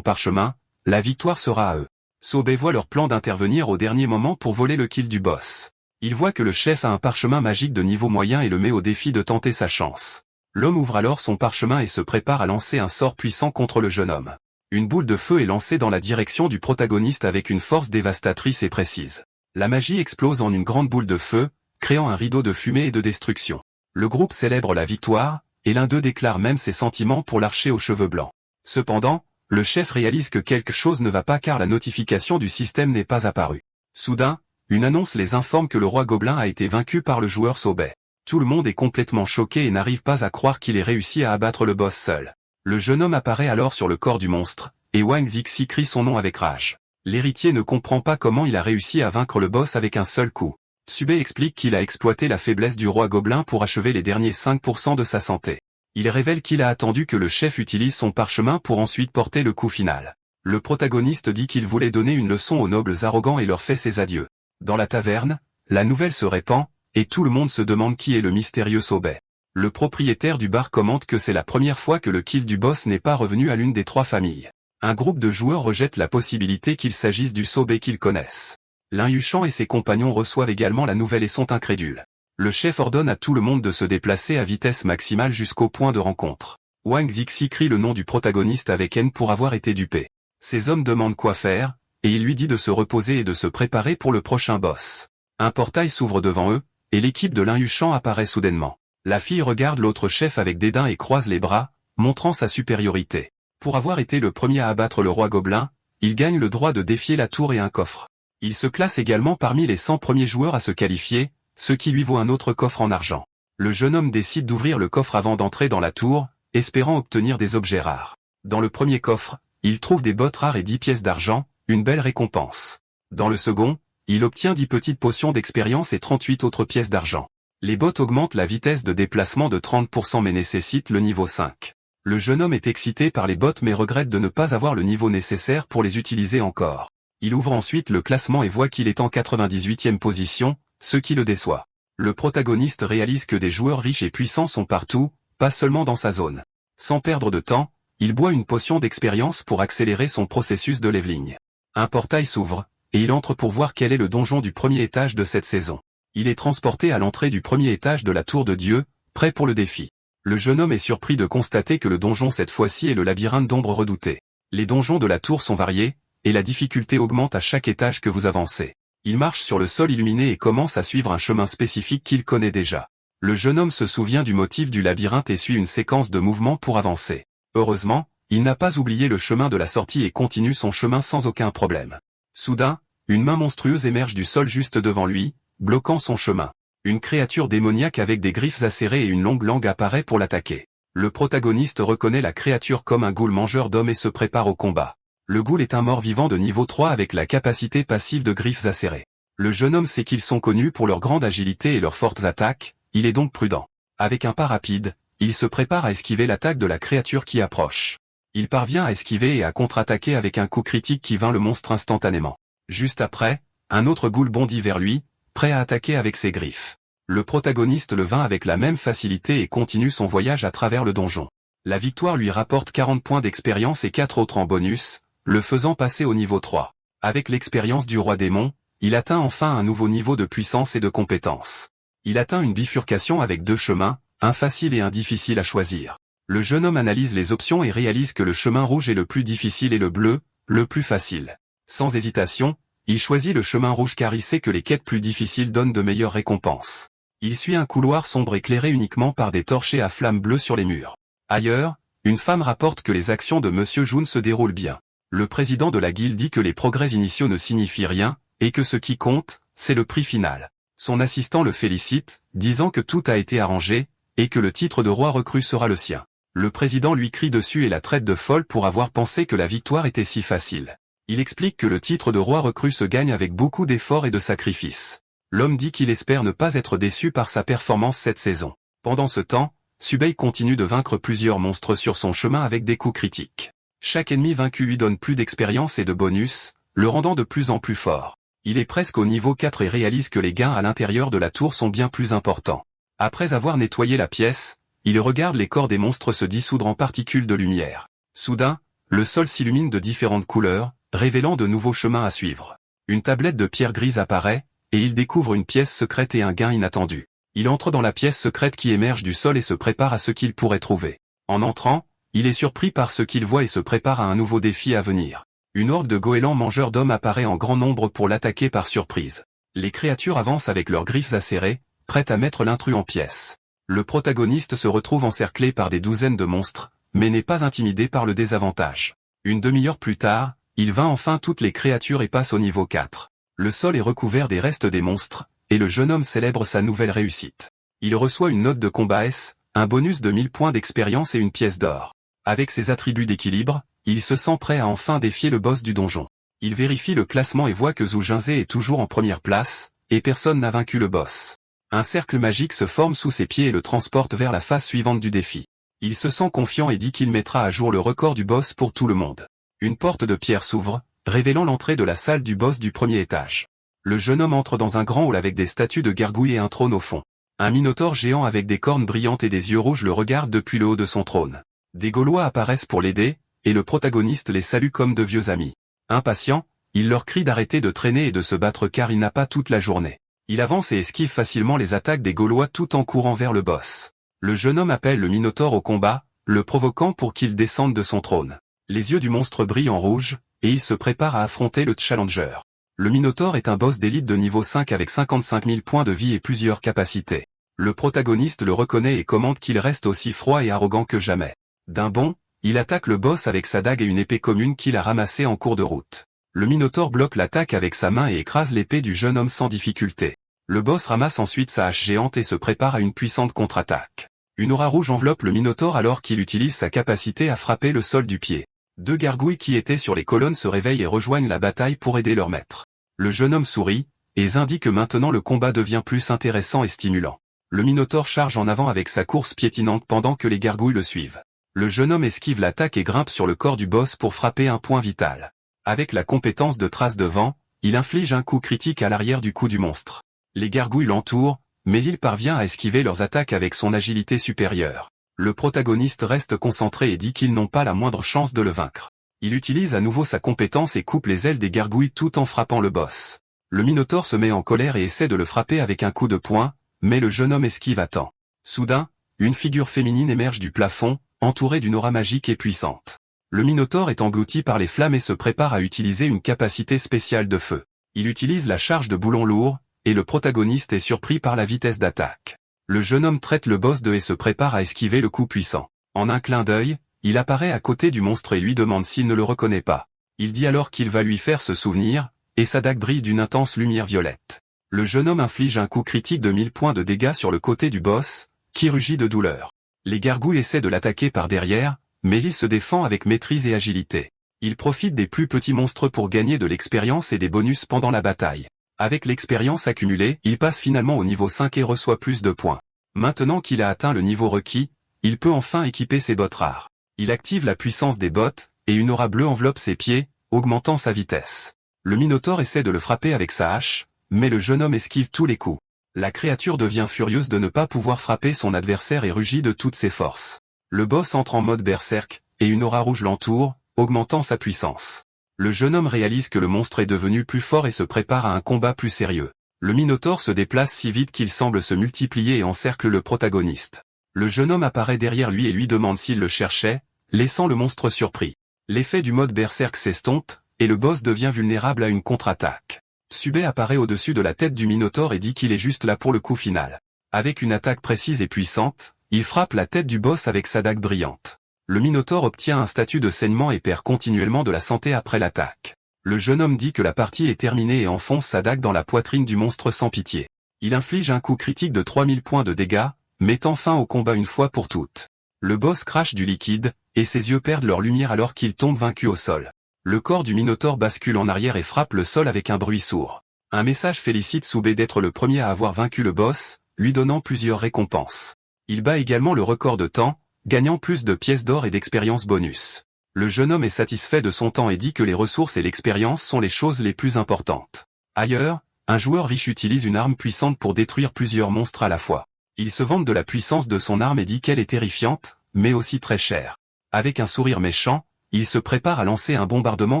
parchemin, la victoire sera à eux. Sobe voit leur plan d'intervenir au dernier moment pour voler le kill du boss. Il voit que le chef a un parchemin magique de niveau moyen et le met au défi de tenter sa chance. L'homme ouvre alors son parchemin et se prépare à lancer un sort puissant contre le jeune homme. Une boule de feu est lancée dans la direction du protagoniste avec une force dévastatrice et précise. La magie explose en une grande boule de feu, créant un rideau de fumée et de destruction. Le groupe célèbre la victoire, et l'un d'eux déclare même ses sentiments pour l'archer aux cheveux blancs. Cependant, le chef réalise que quelque chose ne va pas car la notification du système n'est pas apparue. Soudain, une annonce les informe que le roi gobelin a été vaincu par le joueur Sobe. Tout le monde est complètement choqué et n'arrive pas à croire qu'il ait réussi à abattre le boss seul. Le jeune homme apparaît alors sur le corps du monstre, et Wang Zixi crie son nom avec rage. L'héritier ne comprend pas comment il a réussi à vaincre le boss avec un seul coup. Tsube explique qu'il a exploité la faiblesse du roi gobelin pour achever les derniers 5% de sa santé. Il révèle qu'il a attendu que le chef utilise son parchemin pour ensuite porter le coup final. Le protagoniste dit qu'il voulait donner une leçon aux nobles arrogants et leur fait ses adieux. Dans la taverne, la nouvelle se répand, et tout le monde se demande qui est le mystérieux Sobe. Le propriétaire du bar commente que c'est la première fois que le kill du boss n'est pas revenu à l'une des trois familles. Un groupe de joueurs rejette la possibilité qu'il s'agisse du Sobe qu'ils connaissent. Lin Yuchan et ses compagnons reçoivent également la nouvelle et sont incrédules. Le chef ordonne à tout le monde de se déplacer à vitesse maximale jusqu'au point de rencontre. Wang Zixi crie le nom du protagoniste avec haine pour avoir été dupé. Ses hommes demandent quoi faire, et il lui dit de se reposer et de se préparer pour le prochain boss. Un portail s'ouvre devant eux, et l'équipe de Lin Yuchan apparaît soudainement. La fille regarde l'autre chef avec dédain et croise les bras, montrant sa supériorité. Pour avoir été le premier à abattre le roi gobelin, il gagne le droit de défier la tour et un coffre. Il se classe également parmi les 100 premiers joueurs à se qualifier, ce qui lui vaut un autre coffre en argent. Le jeune homme décide d'ouvrir le coffre avant d'entrer dans la tour, espérant obtenir des objets rares. Dans le premier coffre, il trouve des bottes rares et 10 pièces d'argent, une belle récompense. Dans le second, il obtient 10 petites potions d'expérience et 38 autres pièces d'argent. Les bottes augmentent la vitesse de déplacement de 30% mais nécessitent le niveau 5. Le jeune homme est excité par les bottes mais regrette de ne pas avoir le niveau nécessaire pour les utiliser encore. Il ouvre ensuite le classement et voit qu'il est en 98e position, ce qui le déçoit. Le protagoniste réalise que des joueurs riches et puissants sont partout, pas seulement dans sa zone. Sans perdre de temps, il boit une potion d'expérience pour accélérer son processus de leveling. Un portail s'ouvre, et il entre pour voir quel est le donjon du premier étage de cette saison. Il est transporté à l'entrée du premier étage de la tour de Dieu, prêt pour le défi. Le jeune homme est surpris de constater que le donjon cette fois-ci est le labyrinthe d'ombre redouté. Les donjons de la tour sont variés, et la difficulté augmente à chaque étage que vous avancez. Il marche sur le sol illuminé et commence à suivre un chemin spécifique qu'il connaît déjà. Le jeune homme se souvient du motif du labyrinthe et suit une séquence de mouvements pour avancer. Heureusement, il n'a pas oublié le chemin de la sortie et continue son chemin sans aucun problème. Soudain, une main monstrueuse émerge du sol juste devant lui, bloquant son chemin. Une créature démoniaque avec des griffes acérées et une longue langue apparaît pour l'attaquer. Le protagoniste reconnaît la créature comme un ghoul mangeur d'hommes et se prépare au combat. Le ghoul est un mort-vivant de niveau 3 avec la capacité passive de griffes acérées. Le jeune homme sait qu'ils sont connus pour leur grande agilité et leurs fortes attaques, il est donc prudent. Avec un pas rapide, il se prépare à esquiver l'attaque de la créature qui approche. Il parvient à esquiver et à contre-attaquer avec un coup critique qui vainc le monstre instantanément. Juste après, un autre ghoul bondit vers lui, prêt à attaquer avec ses griffes. Le protagoniste le vainc avec la même facilité et continue son voyage à travers le donjon. La victoire lui rapporte 40 points d'expérience et 4 autres en bonus, le faisant passer au niveau 3. Avec l'expérience du roi démon, il atteint enfin un nouveau niveau de puissance et de compétence. Il atteint une bifurcation avec 2 chemins, un facile et un difficile à choisir. Le jeune homme analyse les options et réalise que le chemin rouge est le plus difficile et le bleu, le plus facile. Sans hésitation, il choisit le chemin rouge car il sait que les quêtes plus difficiles donnent de meilleures récompenses. Il suit un couloir sombre éclairé uniquement par des torchers à flammes bleues sur les murs. Ailleurs, une femme rapporte que les actions de Monsieur Jun se déroulent bien. Le président de la guilde dit que les progrès initiaux ne signifient rien, et que ce qui compte, c'est le prix final. Son assistant le félicite, disant que tout a été arrangé, et que le titre de roi recru sera le sien. Le président lui crie dessus et la traite de folle pour avoir pensé que la victoire était si facile. Il explique que le titre de roi recru se gagne avec beaucoup d'efforts et de sacrifices. L'homme dit qu'il espère ne pas être déçu par sa performance cette saison. Pendant ce temps, Subei continue de vaincre plusieurs monstres sur son chemin avec des coups critiques. Chaque ennemi vaincu lui donne plus d'expérience et de bonus, le rendant de plus en plus fort. Il est presque au niveau 4 et réalise que les gains à l'intérieur de la tour sont bien plus importants. Après avoir nettoyé la pièce, il regarde les corps des monstres se dissoudre en particules de lumière. Soudain, le sol s'illumine de différentes couleurs, révélant de nouveaux chemins à suivre. Une tablette de pierre grise apparaît, et il découvre une pièce secrète et un gain inattendu. Il entre dans la pièce secrète qui émerge du sol et se prépare à ce qu'il pourrait trouver. En entrant, il est surpris par ce qu'il voit et se prépare à un nouveau défi à venir. Une horde de goélands mangeurs d'hommes apparaît en grand nombre pour l'attaquer par surprise. Les créatures avancent avec leurs griffes acérées, prêtes à mettre l'intrus en pièces. Le protagoniste se retrouve encerclé par des douzaines de monstres, mais n'est pas intimidé par le désavantage. Une demi-heure plus tard, il vainc enfin toutes les créatures et passe au niveau 4. Le sol est recouvert des restes des monstres, et le jeune homme célèbre sa nouvelle réussite. Il reçoit une note de combat S, un bonus de 1000 points d'expérience et une pièce d'or. Avec ses attributs d'équilibre, il se sent prêt à enfin défier le boss du donjon. Il vérifie le classement et voit que Zhu Jingzhe est toujours en première place, et personne n'a vaincu le boss. Un cercle magique se forme sous ses pieds et le transporte vers la phase suivante du défi. Il se sent confiant et dit qu'il mettra à jour le record du boss pour tout le monde. Une porte de pierre s'ouvre, révélant l'entrée de la salle du boss du premier étage. Le jeune homme entre dans un grand hall avec des statues de gargouilles et un trône au fond. Un minotaure géant avec des cornes brillantes et des yeux rouges le regarde depuis le haut de son trône. Des Gaulois apparaissent pour l'aider, et le protagoniste les salue comme de vieux amis. Impatient, il leur crie d'arrêter de traîner et de se battre car il n'a pas toute la journée. Il avance et esquive facilement les attaques des Gaulois tout en courant vers le boss. Le jeune homme appelle le minotaure au combat, le provoquant pour qu'il descende de son trône. Les yeux du monstre brillent en rouge, et il se prépare à affronter le challenger. Le minotaure est un boss d'élite de niveau 5 avec 55 000 points de vie et plusieurs capacités. Le protagoniste le reconnaît et commande qu'il reste aussi froid et arrogant que jamais. D'un bond, il attaque le boss avec sa dague et une épée commune qu'il a ramassée en cours de route. Le minotaure bloque l'attaque avec sa main et écrase l'épée du jeune homme sans difficulté. Le boss ramasse ensuite sa hache géante et se prépare à une puissante contre-attaque. Une aura rouge enveloppe le minotaure alors qu'il utilise sa capacité à frapper le sol du pied. Deux gargouilles qui étaient sur les colonnes se réveillent et rejoignent la bataille pour aider leur maître. Le jeune homme sourit, et indique que maintenant le combat devient plus intéressant et stimulant. Le minotaure charge en avant avec sa course piétinante pendant que les gargouilles le suivent. Le jeune homme esquive l'attaque et grimpe sur le corps du boss pour frapper un point vital. Avec la compétence de trace de vent, il inflige un coup critique à l'arrière du cou du monstre. Les gargouilles l'entourent, mais il parvient à esquiver leurs attaques avec son agilité supérieure. Le protagoniste reste concentré et dit qu'ils n'ont pas la moindre chance de le vaincre. Il utilise à nouveau sa compétence et coupe les ailes des gargouilles tout en frappant le boss. Le minotaure se met en colère et essaie de le frapper avec un coup de poing, mais le jeune homme esquive à temps. Soudain, une figure féminine émerge du plafond, entourée d'une aura magique et puissante. Le minotaure est englouti par les flammes et se prépare à utiliser une capacité spéciale de feu. Il utilise la charge de boulon lourd, et le protagoniste est surpris par la vitesse d'attaque. Le jeune homme traite le boss de et se prépare à esquiver le coup puissant. En un clin d'œil, il apparaît à côté du monstre et lui demande s'il ne le reconnaît pas. Il dit alors qu'il va lui faire se souvenir, et sa dague brille d'une intense lumière violette. Le jeune homme inflige un coup critique de 1000 points de dégâts sur le côté du boss, qui rugit de douleur. Les gargouilles essaient de l'attaquer par derrière, mais il se défend avec maîtrise et agilité. Il profite des plus petits monstres pour gagner de l'expérience et des bonus pendant la bataille. Avec l'expérience accumulée, il passe finalement au niveau 5 et reçoit plus de points. Maintenant qu'il a atteint le niveau requis, il peut enfin équiper ses bottes rares. Il active la puissance des bottes, et une aura bleue enveloppe ses pieds, augmentant sa vitesse. Le minotaure essaie de le frapper avec sa hache, mais le jeune homme esquive tous les coups. La créature devient furieuse de ne pas pouvoir frapper son adversaire et rugit de toutes ses forces. Le boss entre en mode berserk, et une aura rouge l'entoure, augmentant sa puissance. Le jeune homme réalise que le monstre est devenu plus fort et se prépare à un combat plus sérieux. Le minotaure se déplace si vite qu'il semble se multiplier et encercle le protagoniste. Le jeune homme apparaît derrière lui et lui demande s'il le cherchait, laissant le monstre surpris. L'effet du mode berserk s'estompe, et le boss devient vulnérable à une contre-attaque. Subé apparaît au-dessus de la tête du minotaure et dit qu'il est juste là pour le coup final. Avec une attaque précise et puissante, il frappe la tête du boss avec sa dague brillante. Le minotaure obtient un statut de saignement et perd continuellement de la santé après l'attaque. Le jeune homme dit que la partie est terminée et enfonce sa dague dans la poitrine du monstre sans pitié. Il inflige un coup critique de 3000 points de dégâts, mettant fin au combat une fois pour toutes. Le boss crache du liquide, et ses yeux perdent leur lumière alors qu'il tombe vaincu au sol. Le corps du minotaure bascule en arrière et frappe le sol avec un bruit sourd. Un message félicite Soubé d'être le premier à avoir vaincu le boss, lui donnant plusieurs récompenses. Il bat également le record de temps, gagnant plus de pièces d'or et d'expérience bonus. Le jeune homme est satisfait de son temps et dit que les ressources et l'expérience sont les choses les plus importantes. Ailleurs, un joueur riche utilise une arme puissante pour détruire plusieurs monstres à la fois. Il se vante de la puissance de son arme et dit qu'elle est terrifiante, mais aussi très chère. Avec un sourire méchant, il se prépare à lancer un bombardement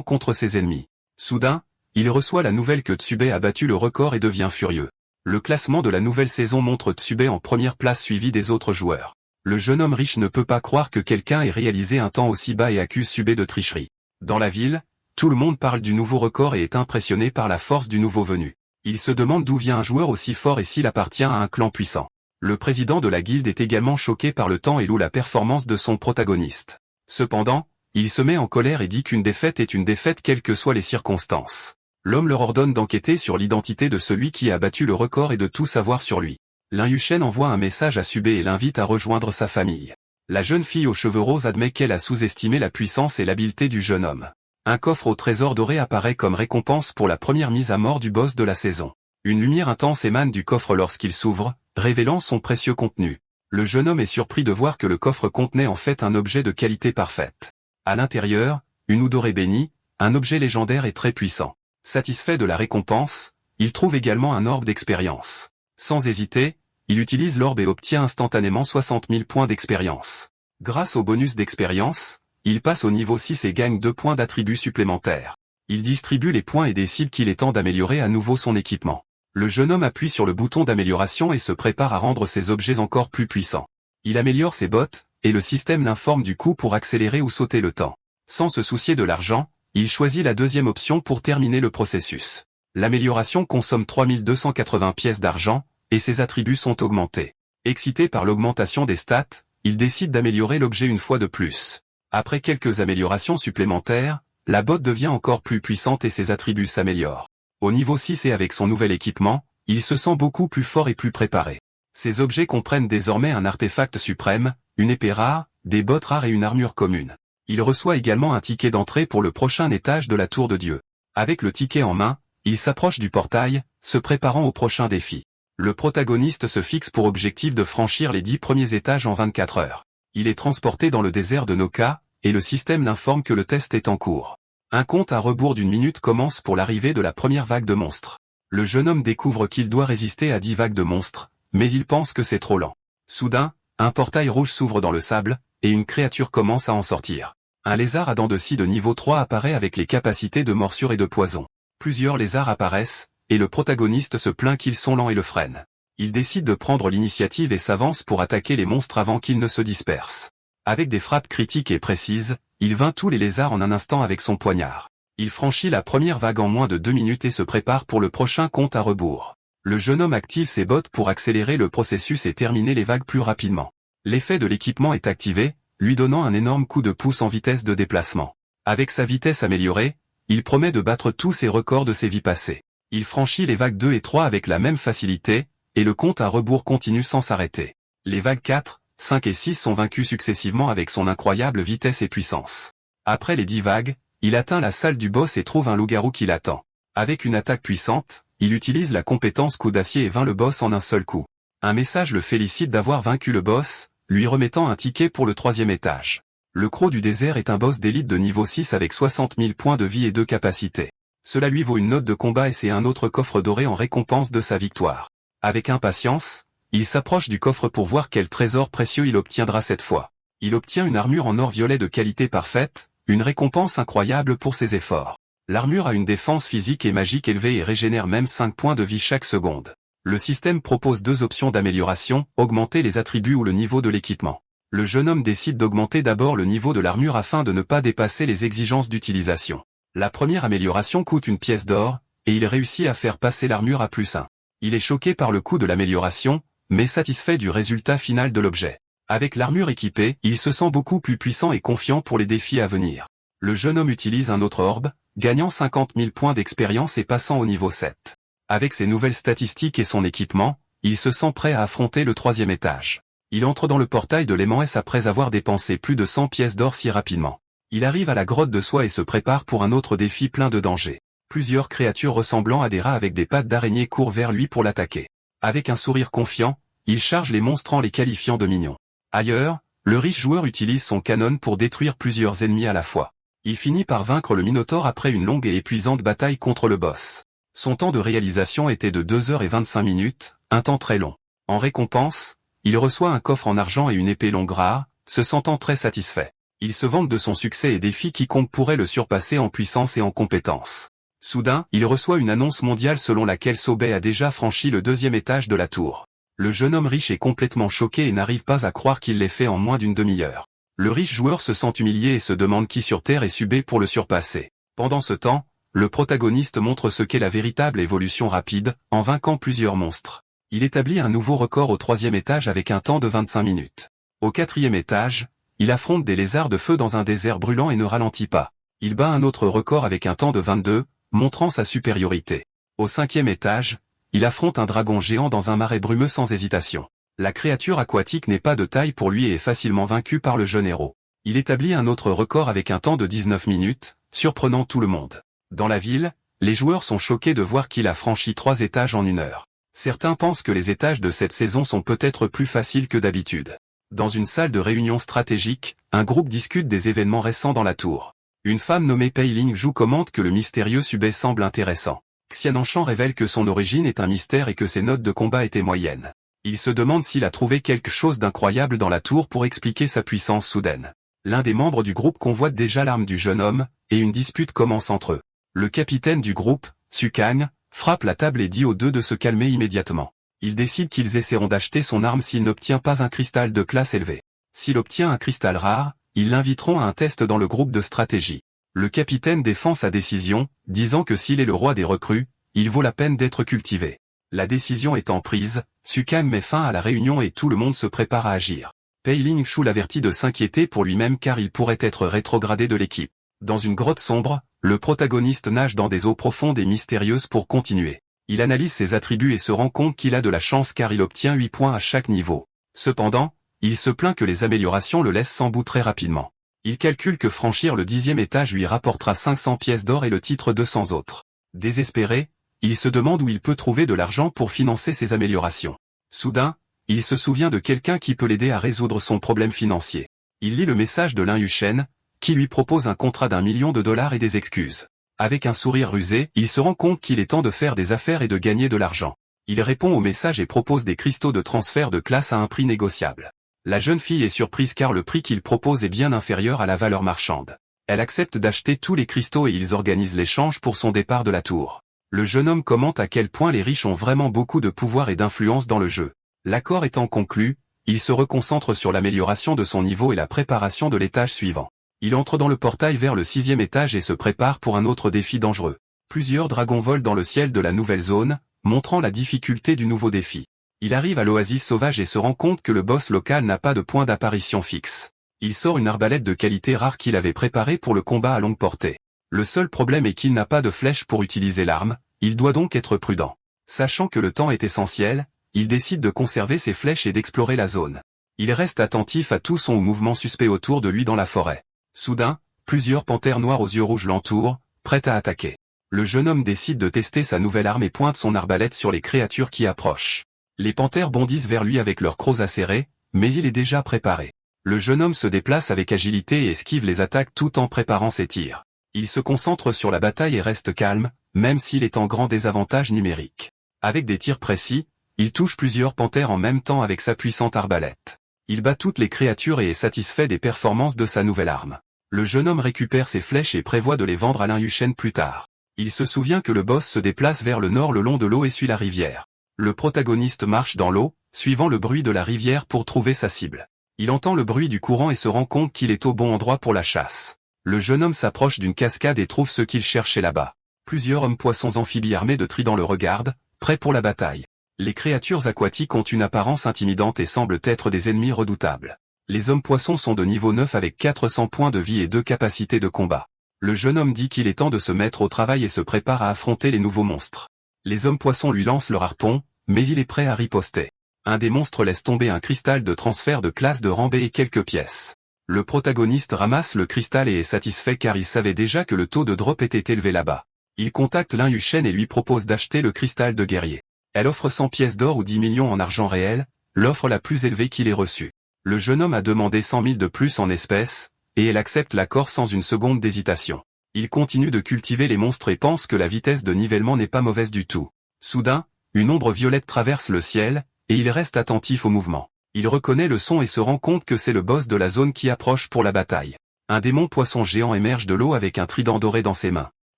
contre ses ennemis. Soudain, il reçoit la nouvelle que Tsubei a battu le record et devient furieux. Le classement de la nouvelle saison montre Tsubei en première place suivi des autres joueurs. Le jeune homme riche ne peut pas croire que quelqu'un ait réalisé un temps aussi bas et accuse Tsubei de tricherie. Dans la ville, tout le monde parle du nouveau record et est impressionné par la force du nouveau venu. Il se demande d'où vient un joueur aussi fort et s'il appartient à un clan puissant. Le président de la guilde est également choqué par le temps et loue la performance de son protagoniste. Cependant, il se met en colère et dit qu'une défaite est une défaite quelles que soient les circonstances. L'homme leur ordonne d'enquêter sur l'identité de celui qui a battu le record et de tout savoir sur lui. Lin Yushen envoie un message à Tsubei et l'invite à rejoindre sa famille. La jeune fille aux cheveux roses admet qu'elle a sous-estimé la puissance et l'habileté du jeune homme. Un coffre au trésor doré apparaît comme récompense pour la première mise à mort du boss de la saison. Une lumière intense émane du coffre lorsqu'il s'ouvre, révélant son précieux contenu. Le jeune homme est surpris de voir que le coffre contenait en fait un objet de qualité parfaite. À l'intérieur, une oud dorée bénie, un objet légendaire et très puissant. Satisfait de la récompense, il trouve également un orbe d'expérience. Sans hésiter, il utilise l'orbe et obtient instantanément 60 000 points d'expérience. Grâce au bonus d'expérience, il passe au niveau 6 et gagne 2 points d'attributs supplémentaires. Il distribue les points et décide qu'il est temps d'améliorer à nouveau son équipement. Le jeune homme appuie sur le bouton d'amélioration et se prépare à rendre ses objets encore plus puissants. Il améliore ses bottes, et le système l'informe du coup pour accélérer ou sauter le temps. Sans se soucier de l'argent, il choisit la deuxième option pour terminer le processus. L'amélioration consomme 3280 pièces d'argent, et ses attributs sont augmentés. Excité par l'augmentation des stats, il décide d'améliorer l'objet une fois de plus. Après quelques améliorations supplémentaires, la botte devient encore plus puissante et ses attributs s'améliorent. Au niveau 6 et avec son nouvel équipement, il se sent beaucoup plus fort et plus préparé. Ces objets comprennent désormais un artefact suprême, une épée rare, des bottes rares et une armure commune. Il reçoit également un ticket d'entrée pour le prochain étage de la Tour de Dieu. Avec le ticket en main, il s'approche du portail, se préparant au prochain défi. Le protagoniste se fixe pour objectif de franchir les 10 premiers étages en 24 heures. Il est transporté dans le désert de Noka, et le système l'informe que le test est en cours. Un compte à rebours d'une minute commence pour l'arrivée de la première vague de monstres. Le jeune homme découvre qu'il doit résister à 10 vagues de monstres, mais il pense que c'est trop lent. Soudain, un portail rouge s'ouvre dans le sable, et une créature commence à en sortir. Un lézard à dents de scie de niveau 3 apparaît avec les capacités de morsure et de poison. Plusieurs lézards apparaissent, et le protagoniste se plaint qu'ils sont lents et le freinent. Il décide de prendre l'initiative et s'avance pour attaquer les monstres avant qu'ils ne se dispersent. Avec des frappes critiques et précises, il vainc tous les lézards en un instant avec son poignard. Il franchit la première vague en moins de 2 minutes et se prépare pour le prochain compte à rebours. Le jeune homme active ses bottes pour accélérer le processus et terminer les vagues plus rapidement. L'effet de l'équipement est activé, lui donnant un énorme coup de pouce en vitesse de déplacement. Avec sa vitesse améliorée, il promet de battre tous ses records de ses vies passées. Il franchit les vagues 2 et 3 avec la même facilité, et le compte à rebours continue sans s'arrêter. Les vagues 4, 5 et 6 sont vaincus successivement avec son incroyable vitesse et puissance. Après les 10 vagues, il atteint la salle du boss et trouve un loup-garou qui l'attend. Avec une attaque puissante, il utilise la compétence coup d'acier et vainc le boss en un seul coup. Un message le félicite d'avoir vaincu le boss, lui remettant un ticket pour le 3e étage. Le Croc du désert est un boss d'élite de niveau 6 avec 60 000 points de vie et 2 capacités. Cela lui vaut une note de combat et c'est un autre coffre doré en récompense de sa victoire. Avec impatience, il s'approche du coffre pour voir quel trésor précieux il obtiendra cette fois. Il obtient une armure en or violet de qualité parfaite, une récompense incroyable pour ses efforts. L'armure a une défense physique et magique élevée et régénère même 5 points de vie chaque seconde. Le système propose 2 options d'amélioration, augmenter les attributs ou le niveau de l'équipement. Le jeune homme décide d'augmenter d'abord le niveau de l'armure afin de ne pas dépasser les exigences d'utilisation. La première amélioration coûte une pièce d'or, et il réussit à faire passer l'armure à +1. Il est choqué par le coût de l'amélioration, mais satisfait du résultat final de l'objet. Avec l'armure équipée, il se sent beaucoup plus puissant et confiant pour les défis à venir. Le jeune homme utilise un autre orbe, gagnant 50 000 points d'expérience et passant au niveau 7. Avec ses nouvelles statistiques et son équipement, il se sent prêt à affronter le 3e étage. Il entre dans le portail de l'aimant S après avoir dépensé plus de 100 pièces d'or si rapidement. Il arrive à la grotte de soie et se prépare pour un autre défi plein de dangers. Plusieurs créatures ressemblant à des rats avec des pattes d'araignée courent vers lui pour l'attaquer. Avec un sourire confiant, il charge les monstres en les qualifiant de mignons. Ailleurs, le riche joueur utilise son canon pour détruire plusieurs ennemis à la fois. Il finit par vaincre le Minotaure après une longue et épuisante bataille contre le boss. Son temps de réalisation était de 2 heures et 25 minutes, un temps très long. En récompense, il reçoit un coffre en argent et une épée longue rare, se sentant très satisfait. Il se vante de son succès et défie quiconque pourrait le surpasser en puissance et en compétence. Soudain, il reçoit une annonce mondiale selon laquelle Sobei a déjà franchi le 2e étage de la tour. Le jeune homme riche est complètement choqué et n'arrive pas à croire qu'il l'ait fait en moins d'une demi-heure. Le riche joueur se sent humilié et se demande qui sur Terre est Subé pour le surpasser. Pendant ce temps, le protagoniste montre ce qu'est la véritable évolution rapide, en vainquant plusieurs monstres. Il établit un nouveau record au 3e étage avec un temps de 25 minutes. Au 4e étage, il affronte des lézards de feu dans un désert brûlant et ne ralentit pas. Il bat un autre record avec un temps de 22, montrant sa supériorité. Au 5e étage, il affronte un dragon géant dans un marais brumeux sans hésitation. La créature aquatique n'est pas de taille pour lui et est facilement vaincue par le jeune héros. Il établit un autre record avec un temps de 19 minutes, surprenant tout le monde. Dans la ville, les joueurs sont choqués de voir qu'il a franchi 3 étages en 1 heure. Certains pensent que les étages de cette saison sont peut-être plus faciles que d'habitude. Dans une salle de réunion stratégique, un groupe discute des événements récents dans la tour. Une femme nommée Pei Ling-ju commente que le mystérieux Subé semble intéressant. Xiananshan révèle que son origine est un mystère et que ses notes de combat étaient moyennes. Il se demande s'il a trouvé quelque chose d'incroyable dans la tour pour expliquer sa puissance soudaine. L'un des membres du groupe convoite déjà l'arme du jeune homme, et une dispute commence entre eux. Le capitaine du groupe, Sukang, frappe la table et dit aux deux de se calmer immédiatement. Il décide qu'ils essaieront d'acheter son arme s'il n'obtient pas un cristal de classe élevée. S'il obtient un cristal rare, ils l'inviteront à un test dans le groupe de stratégie. Le capitaine défend sa décision, disant que s'il est le roi des recrues, il vaut la peine d'être cultivé. La décision étant prise, Sukang met fin à la réunion et tout le monde se prépare à agir. Pei Ling-shu l'avertit de s'inquiéter pour lui-même car il pourrait être rétrogradé de l'équipe. Dans une grotte sombre, le protagoniste nage dans des eaux profondes et mystérieuses pour continuer. Il analyse ses attributs et se rend compte qu'il a de la chance car il obtient 8 points à chaque niveau. Cependant, il se plaint que les améliorations le laissent sans bout très rapidement. Il calcule que franchir le 10e étage lui rapportera 500 pièces d'or et le titre 200 autres. Désespéré, il se demande où il peut trouver de l'argent pour financer ses améliorations. Soudain, il se souvient de quelqu'un qui peut l'aider à résoudre son problème financier. Il lit le message de Lin Yushen, qui lui propose un contrat d'1 million de dollars et des excuses. Avec un sourire rusé, il se rend compte qu'il est temps de faire des affaires et de gagner de l'argent. Il répond au message et propose des cristaux de transfert de classe à un prix négociable. La jeune fille est surprise car le prix qu'il propose est bien inférieur à la valeur marchande. Elle accepte d'acheter tous les cristaux et ils organisent l'échange pour son départ de la tour. Le jeune homme commente à quel point les riches ont vraiment beaucoup de pouvoir et d'influence dans le jeu. L'accord étant conclu, il se reconcentre sur l'amélioration de son niveau et la préparation de l'étage suivant. Il entre dans le portail vers le 6e étage et se prépare pour un autre défi dangereux. Plusieurs dragons volent dans le ciel de la nouvelle zone, montrant la difficulté du nouveau défi. Il arrive à l'oasis sauvage et se rend compte que le boss local n'a pas de point d'apparition fixe. Il sort une arbalète de qualité rare qu'il avait préparée pour le combat à longue portée. Le seul problème est qu'il n'a pas de flèche pour utiliser l'arme, il doit donc être prudent. Sachant que le temps est essentiel, il décide de conserver ses flèches et d'explorer la zone. Il reste attentif à tout son ou mouvement suspect autour de lui dans la forêt. Soudain, plusieurs panthères noires aux yeux rouges l'entourent, prêtes à attaquer. Le jeune homme décide de tester sa nouvelle arme et pointe son arbalète sur les créatures qui approchent. Les panthères bondissent vers lui avec leurs crocs acérés, mais il est déjà préparé. Le jeune homme se déplace avec agilité et esquive les attaques tout en préparant ses tirs. Il se concentre sur la bataille et reste calme, même s'il est en grand désavantage numérique. Avec des tirs précis, il touche plusieurs panthères en même temps avec sa puissante arbalète. Il bat toutes les créatures et est satisfait des performances de sa nouvelle arme. Le jeune homme récupère ses flèches et prévoit de les vendre à Lin Yushen plus tard. Il se souvient que le boss se déplace vers le nord le long de l'eau et suit la rivière. Le protagoniste marche dans l'eau, suivant le bruit de la rivière pour trouver sa cible. Il entend le bruit du courant et se rend compte qu'il est au bon endroit pour la chasse. Le jeune homme s'approche d'une cascade et trouve ce qu'il cherchait là-bas. Plusieurs hommes-poissons amphibies armés de tridents le regardent, prêts pour la bataille. Les créatures aquatiques ont une apparence intimidante et semblent être des ennemis redoutables. Les hommes-poissons sont de niveau 9 avec 400 points de vie et 2 capacités de combat. Le jeune homme dit qu'il est temps de se mettre au travail et se prépare à affronter les nouveaux monstres. Les hommes-poissons lui lancent leur harpon, mais il est prêt à riposter. Un des monstres laisse tomber un cristal de transfert de classe de rang B et quelques pièces. Le protagoniste ramasse le cristal et est satisfait car il savait déjà que le taux de drop était élevé là-bas. Il contacte Lin Yushen et lui propose d'acheter le cristal de guerrier. Elle offre 100 pièces d'or ou 10 millions en argent réel, l'offre la plus élevée qu'il ait reçue. Le jeune homme a demandé 100 000 de plus en espèces, et elle accepte l'accord sans une seconde d'hésitation. Il continue de cultiver les monstres et pense que la vitesse de nivellement n'est pas mauvaise du tout. Soudain, une ombre violette traverse le ciel, et il reste attentif au mouvement. Il reconnaît le son et se rend compte que c'est le boss de la zone qui approche pour la bataille. Un démon poisson géant émerge de l'eau avec un trident doré dans ses mains.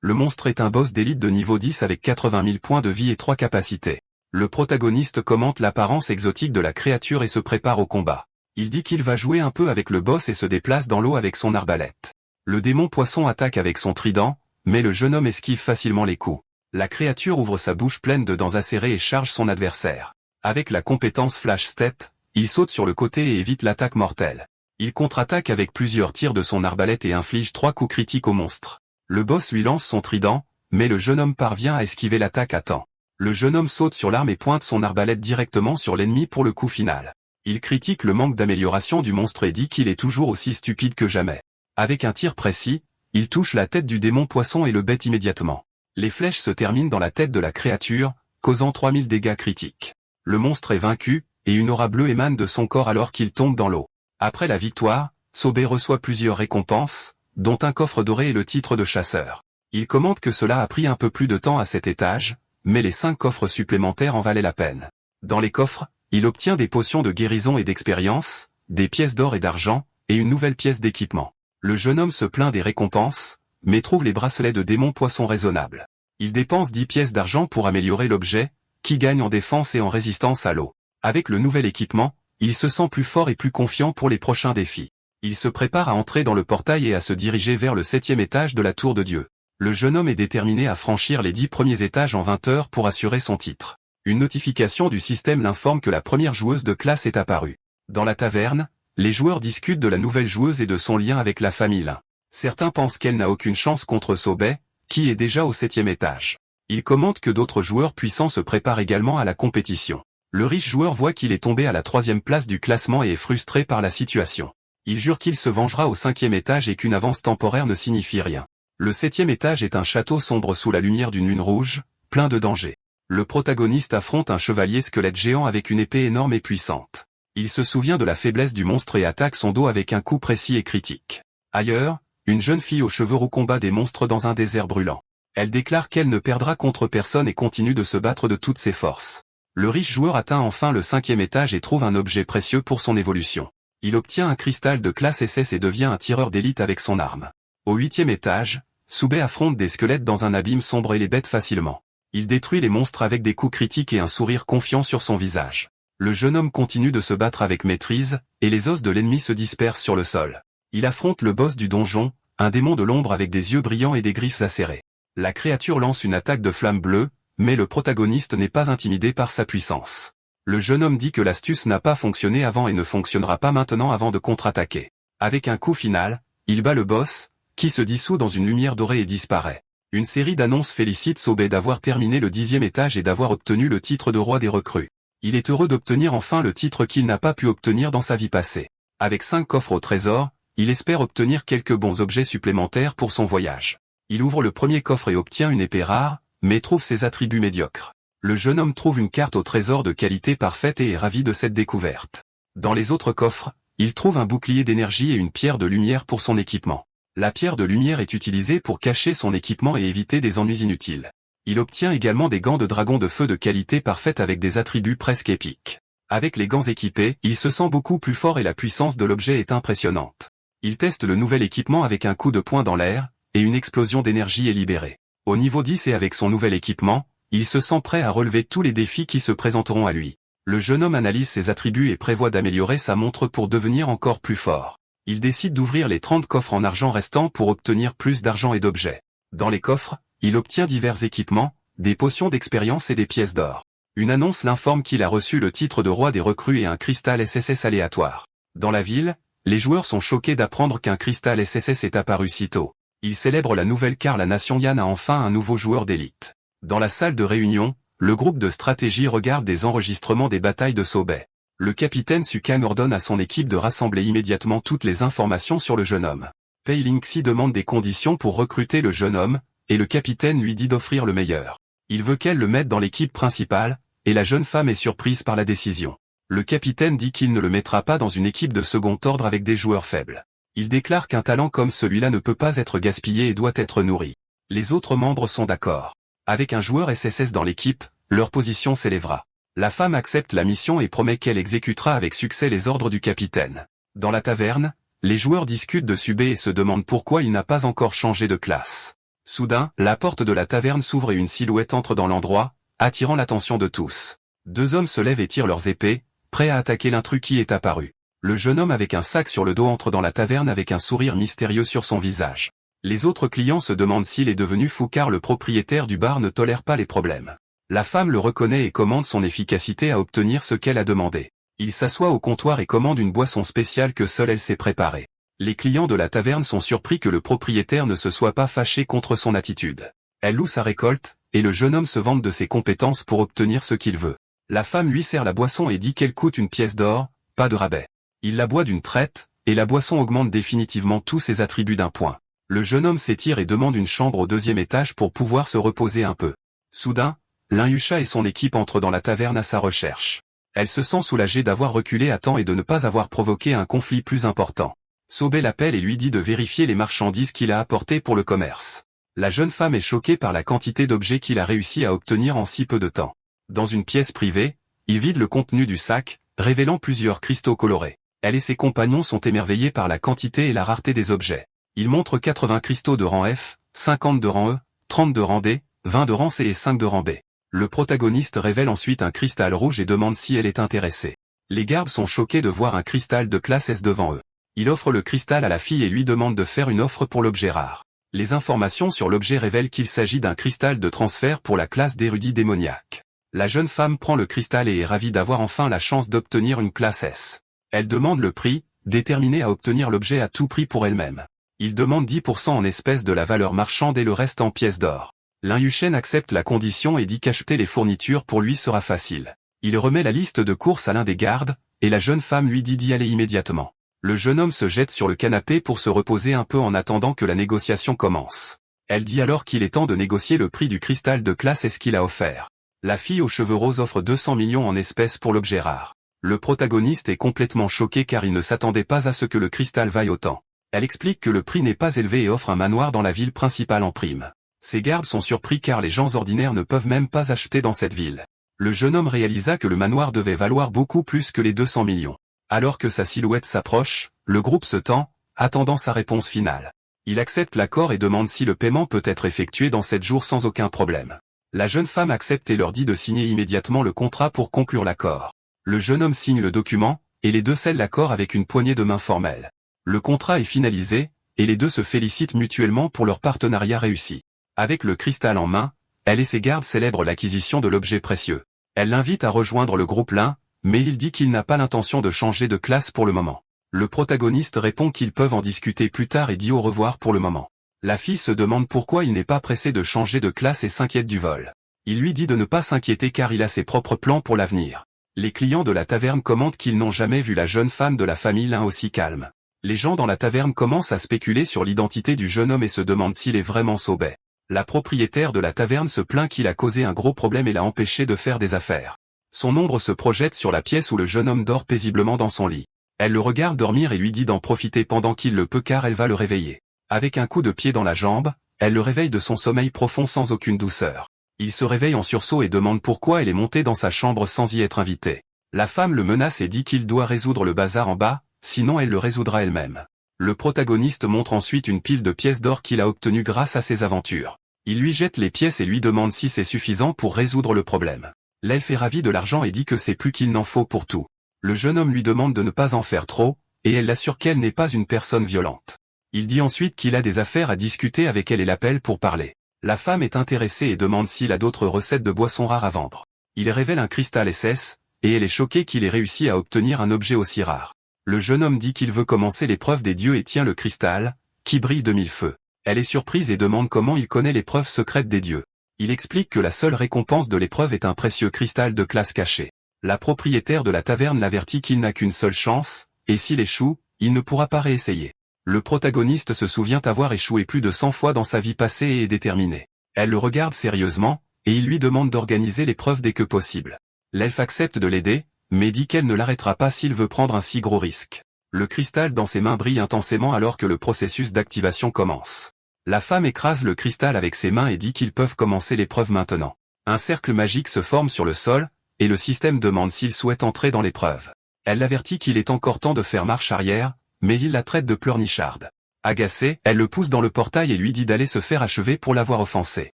Le monstre est un boss d'élite de niveau 10 avec 80 000 points de vie et 3 capacités. Le protagoniste commente l'apparence exotique de la créature et se prépare au combat. Il dit qu'il va jouer un peu avec le boss et se déplace dans l'eau avec son arbalète. Le démon poisson attaque avec son trident, mais le jeune homme esquive facilement les coups. La créature ouvre sa bouche pleine de dents acérées et charge son adversaire. Avec la compétence Flash Step, il saute sur le côté et évite l'attaque mortelle. Il contre-attaque avec plusieurs tirs de son arbalète et inflige 3 coups critiques au monstre. Le boss lui lance son trident, mais le jeune homme parvient à esquiver l'attaque à temps. Le jeune homme saute sur l'arme et pointe son arbalète directement sur l'ennemi pour le coup final. Il critique le manque d'amélioration du monstre et dit qu'il est toujours aussi stupide que jamais. Avec un tir précis, il touche la tête du démon poisson et le bête immédiatement. Les flèches se terminent dans la tête de la créature, causant 3000 dégâts critiques. Le monstre est vaincu, et une aura bleue émane de son corps alors qu'il tombe dans l'eau. Après la victoire, Sobé reçoit plusieurs récompenses, dont un coffre doré et le titre de chasseur. Il commente que cela a pris un peu plus de temps à cet étage, mais les 5 coffres supplémentaires en valaient la peine. Dans les coffres, il obtient des potions de guérison et d'expérience, des pièces d'or et d'argent, et une nouvelle pièce d'équipement. Le jeune homme se plaint des récompenses, mais trouve les bracelets de démon poisson raisonnables. Il dépense 10 pièces d'argent pour améliorer l'objet, qui gagne en défense et en résistance à l'eau. Avec le nouvel équipement, il se sent plus fort et plus confiant pour les prochains défis. Il se prépare à entrer dans le portail et à se diriger vers le 7e étage de la Tour de Dieu. Le jeune homme est déterminé à franchir les 10 premiers étages en 20 heures pour assurer son titre. Une notification du système l'informe que la première joueuse de classe est apparue. Dans la taverne, les joueurs discutent de la nouvelle joueuse et de son lien avec la famille Lin. Certains pensent qu'elle n'a aucune chance contre Sobé, qui est déjà au 7e étage. Il commente que d'autres joueurs puissants se préparent également à la compétition. Le riche joueur voit qu'il est tombé à la 3e place du classement et est frustré par la situation. Il jure qu'il se vengera au 5e étage et qu'une avance temporaire ne signifie rien. Le 7e étage est un château sombre sous la lumière d'une lune rouge, plein de dangers. Le protagoniste affronte un chevalier squelette géant avec une épée énorme et puissante. Il se souvient de la faiblesse du monstre et attaque son dos avec un coup précis et critique. Ailleurs, une jeune fille aux cheveux roux combat des monstres dans un désert brûlant. Elle déclare qu'elle ne perdra contre personne et continue de se battre de toutes ses forces. Le riche joueur atteint enfin le 5e étage et trouve un objet précieux pour son évolution. Il obtient un cristal de classe SS et devient un tireur d'élite avec son arme. Au 8e étage, Sobé affronte des squelettes dans un abîme sombre et les bête facilement. Il détruit les monstres avec des coups critiques et un sourire confiant sur son visage. Le jeune homme continue de se battre avec maîtrise, et les os de l'ennemi se dispersent sur le sol. Il affronte le boss du donjon, un démon de l'ombre avec des yeux brillants et des griffes acérées. La créature lance une attaque de flamme bleue, mais le protagoniste n'est pas intimidé par sa puissance. Le jeune homme dit que l'astuce n'a pas fonctionné avant et ne fonctionnera pas maintenant avant de contre-attaquer. Avec un coup final, il bat le boss, qui se dissout dans une lumière dorée et disparaît. Une série d'annonces félicite Sobé d'avoir terminé le 10e étage et d'avoir obtenu le titre de roi des recrues. Il est heureux d'obtenir enfin le titre qu'il n'a pas pu obtenir dans sa vie passée. Avec 5 coffres au trésor, il espère obtenir quelques bons objets supplémentaires pour son voyage. Il ouvre le premier coffre et obtient une épée rare, mais trouve ses attributs médiocres. Le jeune homme trouve une carte au trésor de qualité parfaite et est ravi de cette découverte. Dans les autres coffres, il trouve un bouclier d'énergie et une pierre de lumière pour son équipement. La pierre de lumière est utilisée pour cacher son équipement et éviter des ennuis inutiles. Il obtient également des gants de dragon de feu de qualité parfaite avec des attributs presque épiques. Avec les gants équipés, il se sent beaucoup plus fort et la puissance de l'objet est impressionnante. Il teste le nouvel équipement avec un coup de poing dans l'air, et une explosion d'énergie est libérée. Au niveau 10 et avec son nouvel équipement, il se sent prêt à relever tous les défis qui se présenteront à lui. Le jeune homme analyse ses attributs et prévoit d'améliorer sa montre pour devenir encore plus fort. Il décide d'ouvrir les 30 coffres en argent restants pour obtenir plus d'argent et d'objets. Dans les coffres, il obtient divers équipements, des potions d'expérience et des pièces d'or. Une annonce l'informe qu'il a reçu le titre de roi des recrues et un cristal SSS aléatoire. Dans la ville, les joueurs sont choqués d'apprendre qu'un cristal SSS est apparu si tôt. Ils célèbrent la nouvelle car la nation Yan a enfin un nouveau joueur d'élite. Dans la salle de réunion, le groupe de stratégie regarde des enregistrements des batailles de Sobé. Le capitaine Sukang ordonne à son équipe de rassembler immédiatement toutes les informations sur le jeune homme. Pei Lingxi demande des conditions pour recruter le jeune homme, et le capitaine lui dit d'offrir le meilleur. Il veut qu'elle le mette dans l'équipe principale, et la jeune femme est surprise par la décision. Le capitaine dit qu'il ne le mettra pas dans une équipe de second ordre avec des joueurs faibles. Il déclare qu'un talent comme celui-là ne peut pas être gaspillé et doit être nourri. Les autres membres sont d'accord. Avec un joueur SSS dans l'équipe, leur position s'élèvera. La femme accepte la mission et promet qu'elle exécutera avec succès les ordres du capitaine. Dans la taverne, les joueurs discutent de Subé et se demandent pourquoi il n'a pas encore changé de classe. Soudain, la porte de la taverne s'ouvre et une silhouette entre dans l'endroit, attirant l'attention de tous. Deux hommes se lèvent et tirent leurs épées, prêts à attaquer l'intrus qui est apparu. Le jeune homme avec un sac sur le dos entre dans la taverne avec un sourire mystérieux sur son visage. Les autres clients se demandent s'il est devenu fou car le propriétaire du bar ne tolère pas les problèmes. La femme le reconnaît et commande son efficacité à obtenir ce qu'elle a demandé. Il s'assoit au comptoir et commande une boisson spéciale que seule elle sait préparer. Les clients de la taverne sont surpris que le propriétaire ne se soit pas fâché contre son attitude. Elle loue sa récolte, et le jeune homme se vante de ses compétences pour obtenir ce qu'il veut. La femme lui sert la boisson et dit qu'elle coûte une pièce d'or, pas de rabais. Il la boit d'une traite, et la boisson augmente définitivement tous ses attributs d'un point. Le jeune homme s'étire et demande une chambre au 2e étage pour pouvoir se reposer un peu. Soudain, Linyusha et son équipe entrent dans la taverne à sa recherche. Elle se sent soulagée d'avoir reculé à temps et de ne pas avoir provoqué un conflit plus important. Sobé l'appelle et lui dit de vérifier les marchandises qu'il a apportées pour le commerce. La jeune femme est choquée par la quantité d'objets qu'il a réussi à obtenir en si peu de temps. Dans une pièce privée, il vide le contenu du sac, révélant plusieurs cristaux colorés. Elle et ses compagnons sont émerveillés par la quantité et la rareté des objets. Il montre 80 cristaux de rang F, 50 de rang E, 30 de rang D, 20 de rang C et 5 de rang B. Le protagoniste révèle ensuite un cristal rouge et demande si elle est intéressée. Les gardes sont choqués de voir un cristal de classe S devant eux. Il offre le cristal à la fille et lui demande de faire une offre pour l'objet rare. Les informations sur l'objet révèlent qu'il s'agit d'un cristal de transfert pour la classe d'érudit démoniaque. La jeune femme prend le cristal et est ravie d'avoir enfin la chance d'obtenir une classe S. Elle demande le prix, déterminée à obtenir l'objet à tout prix pour elle-même. Il demande 10% en espèces de la valeur marchande et le reste en pièces d'or. Linyushen accepte la condition et dit qu'acheter les fournitures pour lui sera facile. Il remet la liste de courses à l'un des gardes, et la jeune femme lui dit d'y aller immédiatement. Le jeune homme se jette sur le canapé pour se reposer un peu en attendant que la négociation commence. Elle dit alors qu'il est temps de négocier le prix du cristal de classe S qu'il a offert. La fille aux cheveux roses offre 200 millions en espèces pour l'objet rare. Le protagoniste est complètement choqué car il ne s'attendait pas à ce que le cristal vaille autant. Elle explique que le prix n'est pas élevé et offre un manoir dans la ville principale en prime. Ses gardes sont surpris car les gens ordinaires ne peuvent même pas acheter dans cette ville. Le jeune homme réalisa que le manoir devait valoir beaucoup plus que les 200 millions. Alors que sa silhouette s'approche, le groupe se tend, attendant sa réponse finale. Il accepte l'accord et demande si le paiement peut être effectué dans 7 jours sans aucun problème. La jeune femme accepte et leur dit de signer immédiatement le contrat pour conclure l'accord. Le jeune homme signe le document, et les deux scellent l'accord avec une poignée de main formelle. Le contrat est finalisé, et les deux se félicitent mutuellement pour leur partenariat réussi. Avec le cristal en main, elle et ses gardes célèbrent l'acquisition de l'objet précieux. Elle l'invite à rejoindre le groupe Lin, mais il dit qu'il n'a pas l'intention de changer de classe pour le moment. Le protagoniste répond qu'ils peuvent en discuter plus tard et dit au revoir pour le moment. La fille se demande pourquoi il n'est pas pressé de changer de classe et s'inquiète du vol. Il lui dit de ne pas s'inquiéter car il a ses propres plans pour l'avenir. Les clients de la taverne commentent qu'ils n'ont jamais vu la jeune femme de la famille Lin aussi calme. Les gens dans la taverne commencent à spéculer sur l'identité du jeune homme et se demandent s'il est vraiment Sobé. La propriétaire de la taverne se plaint qu'il a causé un gros problème et l'a empêché de faire des affaires. Son ombre se projette sur la pièce où le jeune homme dort paisiblement dans son lit. Elle le regarde dormir et lui dit d'en profiter pendant qu'il le peut car elle va le réveiller. Avec un coup de pied dans la jambe, elle le réveille de son sommeil profond sans aucune douceur. Il se réveille en sursaut et demande pourquoi elle est montée dans sa chambre sans y être invitée. La femme le menace et dit qu'il doit résoudre le bazar en bas, sinon elle le résoudra elle-même. Le protagoniste montre ensuite une pile de pièces d'or qu'il a obtenues grâce à ses aventures. Il lui jette les pièces et lui demande si c'est suffisant pour résoudre le problème. L'elfe est ravie de l'argent et dit que c'est plus qu'il n'en faut pour tout. Le jeune homme lui demande de ne pas en faire trop, et elle l'assure qu'elle n'est pas une personne violente. Il dit ensuite qu'il a des affaires à discuter avec elle et l'appelle pour parler. La femme est intéressée et demande s'il a d'autres recettes de boissons rares à vendre. Il révèle un cristal SS, et elle est choquée qu'il ait réussi à obtenir un objet aussi rare. Le jeune homme dit qu'il veut commencer l'épreuve des dieux et tient le cristal, qui brille de mille feux. Elle est surprise et demande comment il connaît l'épreuve secrète des dieux. Il explique que la seule récompense de l'épreuve est un précieux cristal de classe caché. La propriétaire de la taverne l'avertit qu'il n'a qu'une seule chance, et s'il échoue, il ne pourra pas réessayer. Le protagoniste se souvient avoir échoué plus de 100 fois dans sa vie passée et est déterminé. Elle le regarde sérieusement, et il lui demande d'organiser l'épreuve dès que possible. L'elfe accepte de l'aider, mais dit qu'elle ne l'arrêtera pas s'il veut prendre un si gros risque. Le cristal dans ses mains brille intensément alors que le processus d'activation commence. La femme écrase le cristal avec ses mains et dit qu'ils peuvent commencer l'épreuve maintenant. Un cercle magique se forme sur le sol, et le système demande s'il souhaite entrer dans l'épreuve. Elle l'avertit qu'il est encore temps de faire marche arrière, mais il la traite de pleurnicharde. Agacée, elle le pousse dans le portail et lui dit d'aller se faire achever pour l'avoir offensé.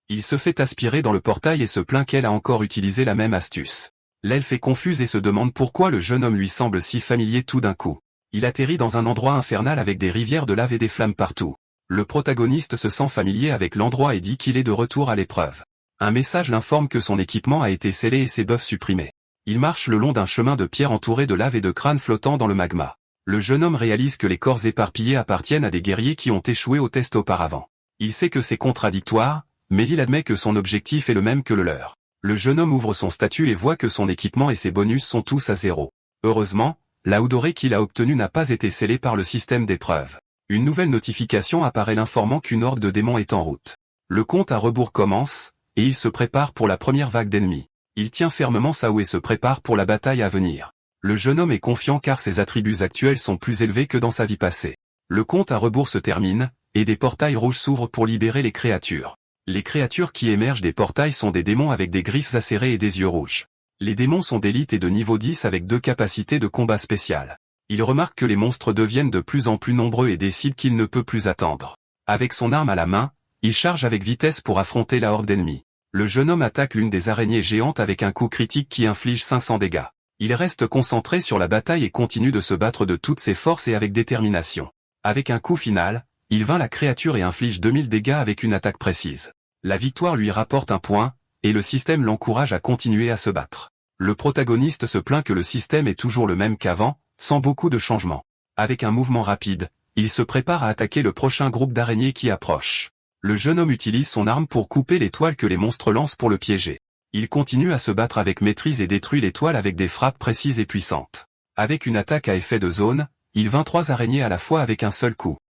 Il se fait aspirer dans le portail et se plaint qu'elle a encore utilisé la même astuce. L'elfe est confuse et se demande pourquoi le jeune homme lui semble si familier tout d'un coup. Il atterrit dans un endroit infernal avec des rivières de lave et des flammes partout. Le protagoniste se sent familier avec l'endroit et dit qu'il est de retour à l'épreuve. Un message l'informe que son équipement a été scellé et ses buffs supprimés. Il marche le long d'un chemin de pierre entouré de lave et de crânes flottant dans le magma. Le jeune homme réalise que les corps éparpillés appartiennent à des guerriers qui ont échoué au test auparavant. Il sait que c'est contradictoire, mais il admet que son objectif est le même que le leur. Le jeune homme ouvre son statut et voit que son équipement et ses bonus sont tous à 0. Heureusement, la Oudoré qu'il a obtenue n'a pas été scellée par le système d'épreuve. Une nouvelle notification apparaît l'informant qu'une horde de démons est en route. Le compte à rebours commence, et il se prépare pour la première vague d'ennemis. Il tient fermement Sao et se prépare pour la bataille à venir. Le jeune homme est confiant car ses attributs actuels sont plus élevés que dans sa vie passée. Le compte à rebours se termine, et des portails rouges s'ouvrent pour libérer les créatures. Les créatures qui émergent des portails sont des démons avec des griffes acérées et des yeux rouges. Les démons sont d'élite et de niveau 10 avec 2 capacités de combat spéciales. Il remarque que les monstres deviennent de plus en plus nombreux et décide qu'il ne peut plus attendre. Avec son arme à la main, il charge avec vitesse pour affronter la horde ennemie. Le jeune homme attaque l'une des araignées géantes avec un coup critique qui inflige 500 dégâts. Il reste concentré sur la bataille et continue de se battre de toutes ses forces et avec détermination. Avec un coup final, il vainc la créature et inflige 2000 dégâts avec une attaque précise. La victoire lui rapporte un point, et le système l'encourage à continuer à se battre. Le protagoniste se plaint que le système est toujours le même qu'avant, sans beaucoup de changements. Avec un mouvement rapide, il se prépare à attaquer le prochain groupe d'araignées qui approche. Le jeune homme utilise son arme pour couper les toiles que les monstres lancent pour le piéger. Il continue à se battre avec maîtrise et détruit les toiles avec des frappes précises et puissantes. Avec une attaque à effet de zone, il vainc 3 araignées à la fois avec un seul coup.